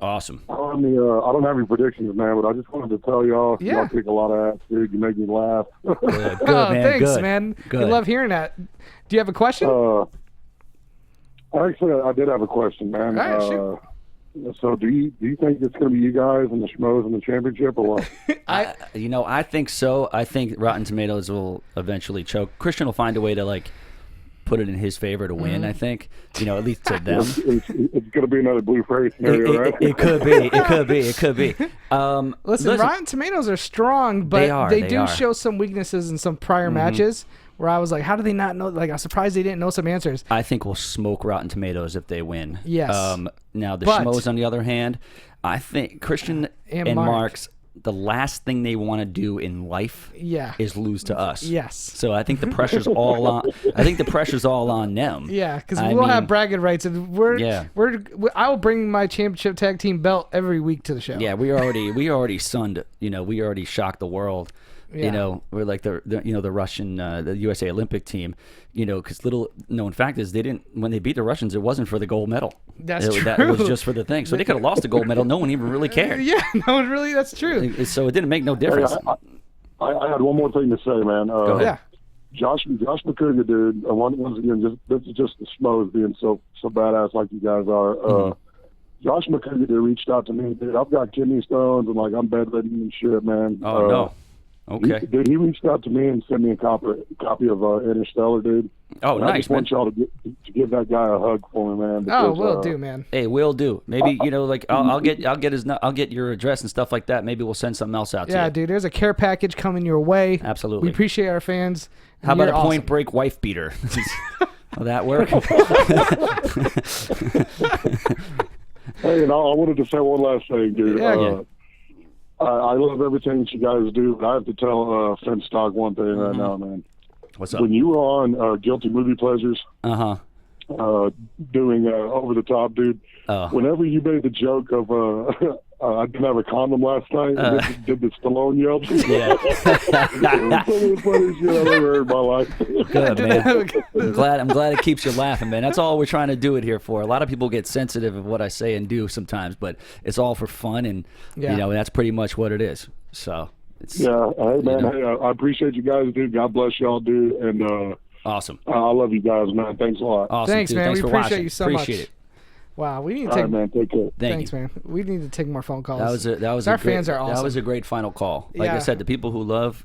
[SPEAKER 4] Awesome.
[SPEAKER 5] I don't have any predictions, man, but I just wanted to tell y'all,
[SPEAKER 3] Yeah.
[SPEAKER 5] y'all kick a lot of ass, dude. You make me laugh.
[SPEAKER 4] Good, man.
[SPEAKER 3] Thanks,
[SPEAKER 4] Good.
[SPEAKER 3] man.
[SPEAKER 4] Good.
[SPEAKER 3] We love hearing that. Do you have a question?
[SPEAKER 5] Actually, I did have a question, man.
[SPEAKER 3] All right, shoot.
[SPEAKER 5] So do you think it's going to be you guys and the Schmoes in the championship or what?
[SPEAKER 4] I think so. I think Rotten Tomatoes will eventually choke. Christian will find a way to put it in his favor to win. I think, at least to them.
[SPEAKER 5] It's going to be another blue phrase scenario, right?
[SPEAKER 4] It could be. It could be.
[SPEAKER 3] Listen, Rotten Tomatoes are strong, but
[SPEAKER 4] they
[SPEAKER 3] do
[SPEAKER 4] are.
[SPEAKER 3] show some weaknesses in some prior matches where I was like, how do they not know? Like, I was surprised they didn't know some answers.
[SPEAKER 4] I think we'll smoke Rotten Tomatoes if they win.
[SPEAKER 3] Yes.
[SPEAKER 4] Now, the
[SPEAKER 3] But-
[SPEAKER 4] Schmoes, on the other hand, I think Christian
[SPEAKER 3] And
[SPEAKER 4] and
[SPEAKER 3] Mark.
[SPEAKER 4] Mark's, the last thing they want to do in life is lose to us.
[SPEAKER 3] Yes.
[SPEAKER 4] So I think the pressure's all on. I think the pressure's all on them.
[SPEAKER 3] Yeah, because
[SPEAKER 4] I
[SPEAKER 3] we'll have
[SPEAKER 4] mean,
[SPEAKER 3] bragging rights, and I will bring my championship tag team belt every week to the show.
[SPEAKER 4] Yeah, we already sunned. We already shocked the world.
[SPEAKER 3] Yeah.
[SPEAKER 4] We're like the Russian, the USA Olympic team. Because little known fact is when they beat the Russians, it wasn't for the gold medal.
[SPEAKER 3] That's
[SPEAKER 4] It
[SPEAKER 3] true.
[SPEAKER 4] was just for the thing. So they could have lost the gold medal. No one even really cared.
[SPEAKER 3] Yeah, no one really. That's true.
[SPEAKER 4] So it didn't make no difference.
[SPEAKER 5] I had one more thing to say, man.
[SPEAKER 4] Go ahead.
[SPEAKER 3] Yeah.
[SPEAKER 5] Josh McCougar, dude. Once again, this is just the Schmoes being so badass like you guys are. Josh McCougar reached out to me, dude. I've got kidney stones and I'm bedridden and shit, man.
[SPEAKER 4] Oh no. Okay.
[SPEAKER 5] He reached out to me and sent me a copy of Interstellar, dude.
[SPEAKER 4] Oh,
[SPEAKER 5] and
[SPEAKER 4] nice,
[SPEAKER 5] I just want y'all to give that guy a hug for me, man.
[SPEAKER 3] Oh,
[SPEAKER 5] Because,
[SPEAKER 3] will do, man.
[SPEAKER 4] Hey, will do. Maybe I'll get your address and stuff like that. Maybe we'll send something else out to you.
[SPEAKER 3] Yeah, dude. There's a care package coming your way.
[SPEAKER 4] Absolutely.
[SPEAKER 3] We appreciate our fans.
[SPEAKER 4] How about
[SPEAKER 3] You're
[SPEAKER 4] a Point
[SPEAKER 3] awesome.
[SPEAKER 4] Break wife beater? Will that work?
[SPEAKER 5] Hey, and I wanted to say one last thing, dude.
[SPEAKER 3] Yeah.
[SPEAKER 5] I love everything that you guys do, but I have to tell Finstock one thing right now, man.
[SPEAKER 4] What's up?
[SPEAKER 5] When you were on Guilty Movie Pleasures, doing Over the Top, dude, whenever you made the joke of I didn't have a condom last night, and did the Stallone yelp.
[SPEAKER 4] Yeah.
[SPEAKER 5] It was some of the funniest shit I've ever heard in my life.
[SPEAKER 4] Good, man. I'm glad it keeps you laughing, man. That's all we're trying to do it here for. A lot of people get sensitive of what I say and do sometimes, but it's all for fun, and you know that's pretty much what it is. So it's,
[SPEAKER 5] hey man, hey, I appreciate you guys, dude. God bless y'all, dude, and
[SPEAKER 4] awesome.
[SPEAKER 5] I love you guys, man. Thanks a lot.
[SPEAKER 4] Awesome,
[SPEAKER 3] Thanks,
[SPEAKER 4] dude.
[SPEAKER 3] man.
[SPEAKER 4] Thanks
[SPEAKER 3] We
[SPEAKER 4] for
[SPEAKER 3] appreciate
[SPEAKER 4] watching.
[SPEAKER 3] you so much.
[SPEAKER 4] Appreciate it.
[SPEAKER 3] Wow, we need to
[SPEAKER 5] All
[SPEAKER 3] take.
[SPEAKER 5] right, man. Take care.
[SPEAKER 3] Thanks, man. We need to take more phone calls.
[SPEAKER 4] That was
[SPEAKER 3] our
[SPEAKER 4] a great,
[SPEAKER 3] fans are awesome.
[SPEAKER 4] That was a great final call. Like I said, the people who love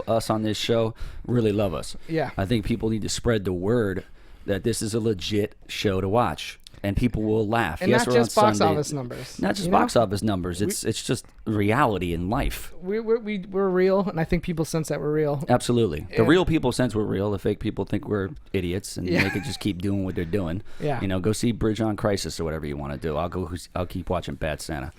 [SPEAKER 4] us on this show really love us.
[SPEAKER 3] Yeah.
[SPEAKER 4] I think people need to spread the word that this is a legit show to watch, and people will laugh.
[SPEAKER 3] And
[SPEAKER 4] yes,
[SPEAKER 3] not
[SPEAKER 4] we're
[SPEAKER 3] just
[SPEAKER 4] on
[SPEAKER 3] box
[SPEAKER 4] Sunday.
[SPEAKER 3] office numbers.
[SPEAKER 4] Not just box office numbers. It's just reality in life.
[SPEAKER 3] We're real, and I think people sense that we're real.
[SPEAKER 4] Absolutely. The real people sense we're real. The fake people think we're idiots, and they could just keep doing what they're doing.
[SPEAKER 3] Yeah.
[SPEAKER 4] Go see Bridge on Crisis or whatever you want to do. I'll keep watching Bad Santa.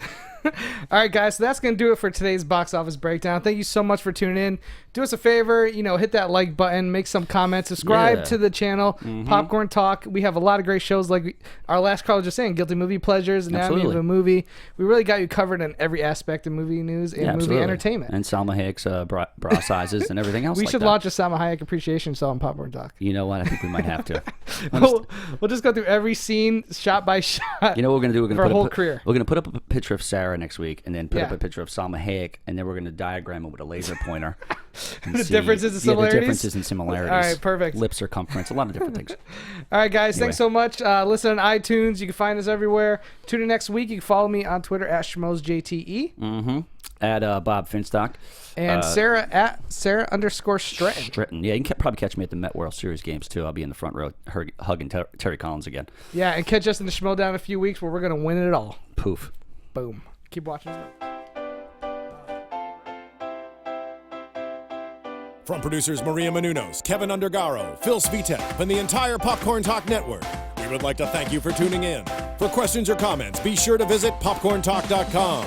[SPEAKER 3] All right, guys, so that's going to do it for today's box office breakdown. Thank you so much for tuning in. Do us a favor, hit that like button, make some comments, subscribe to the channel, Popcorn Talk. We have a lot of great shows like our last call was just saying, Guilty Movie Pleasures, Anatomy of a Movie. We really got you covered in every aspect of movie news and movie entertainment.
[SPEAKER 4] And Salma Hayek's bra sizes and everything else.
[SPEAKER 3] We
[SPEAKER 4] like
[SPEAKER 3] should
[SPEAKER 4] that.
[SPEAKER 3] launch a Salma Hayek appreciation show on Popcorn Talk.
[SPEAKER 4] You know what? I think we might have to.
[SPEAKER 3] We'll just go through every scene shot by shot.
[SPEAKER 4] You know what we're going to do? We're going
[SPEAKER 3] to
[SPEAKER 4] put
[SPEAKER 3] whole career.
[SPEAKER 4] We're going to put up a picture of Sarah next week, and then put up a picture of Salma Hayek, and then we're going to diagram it with a laser pointer.
[SPEAKER 3] The differences and similarities?
[SPEAKER 4] The differences and similarities.
[SPEAKER 3] All right, perfect.
[SPEAKER 4] Lip circumference, a lot of different things.
[SPEAKER 3] All right, guys, thanks so much. Listen on iTunes. You can find us everywhere. Tune in next week. You can follow me on Twitter at SchmoesJTE.
[SPEAKER 4] At Bob Finstock.
[SPEAKER 3] And Sarah at Sarah_Stretton.
[SPEAKER 4] Stretton. Yeah, you can probably catch me at the Met World Series games, too. I'll be in the front row hugging Terry Collins again.
[SPEAKER 3] Yeah, and catch us in the Schmodown in a few weeks where we're going to win it all.
[SPEAKER 4] Poof.
[SPEAKER 3] Boom. Keep watching.
[SPEAKER 2] From producers Maria Menounos, Kevin Undergaro, Phil Svitek, and the entire Popcorn Talk Network, we would like to thank you for tuning in. For questions or comments, be sure to visit popcorntalk.com.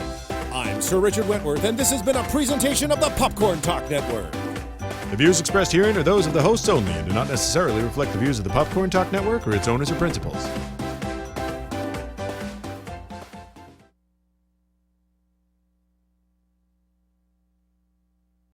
[SPEAKER 2] I'm Sir Richard Wentworth, and this has been a presentation of the Popcorn Talk Network.
[SPEAKER 10] The views expressed herein are those of the hosts only and do not necessarily reflect the views of the Popcorn Talk Network or its owners or principals.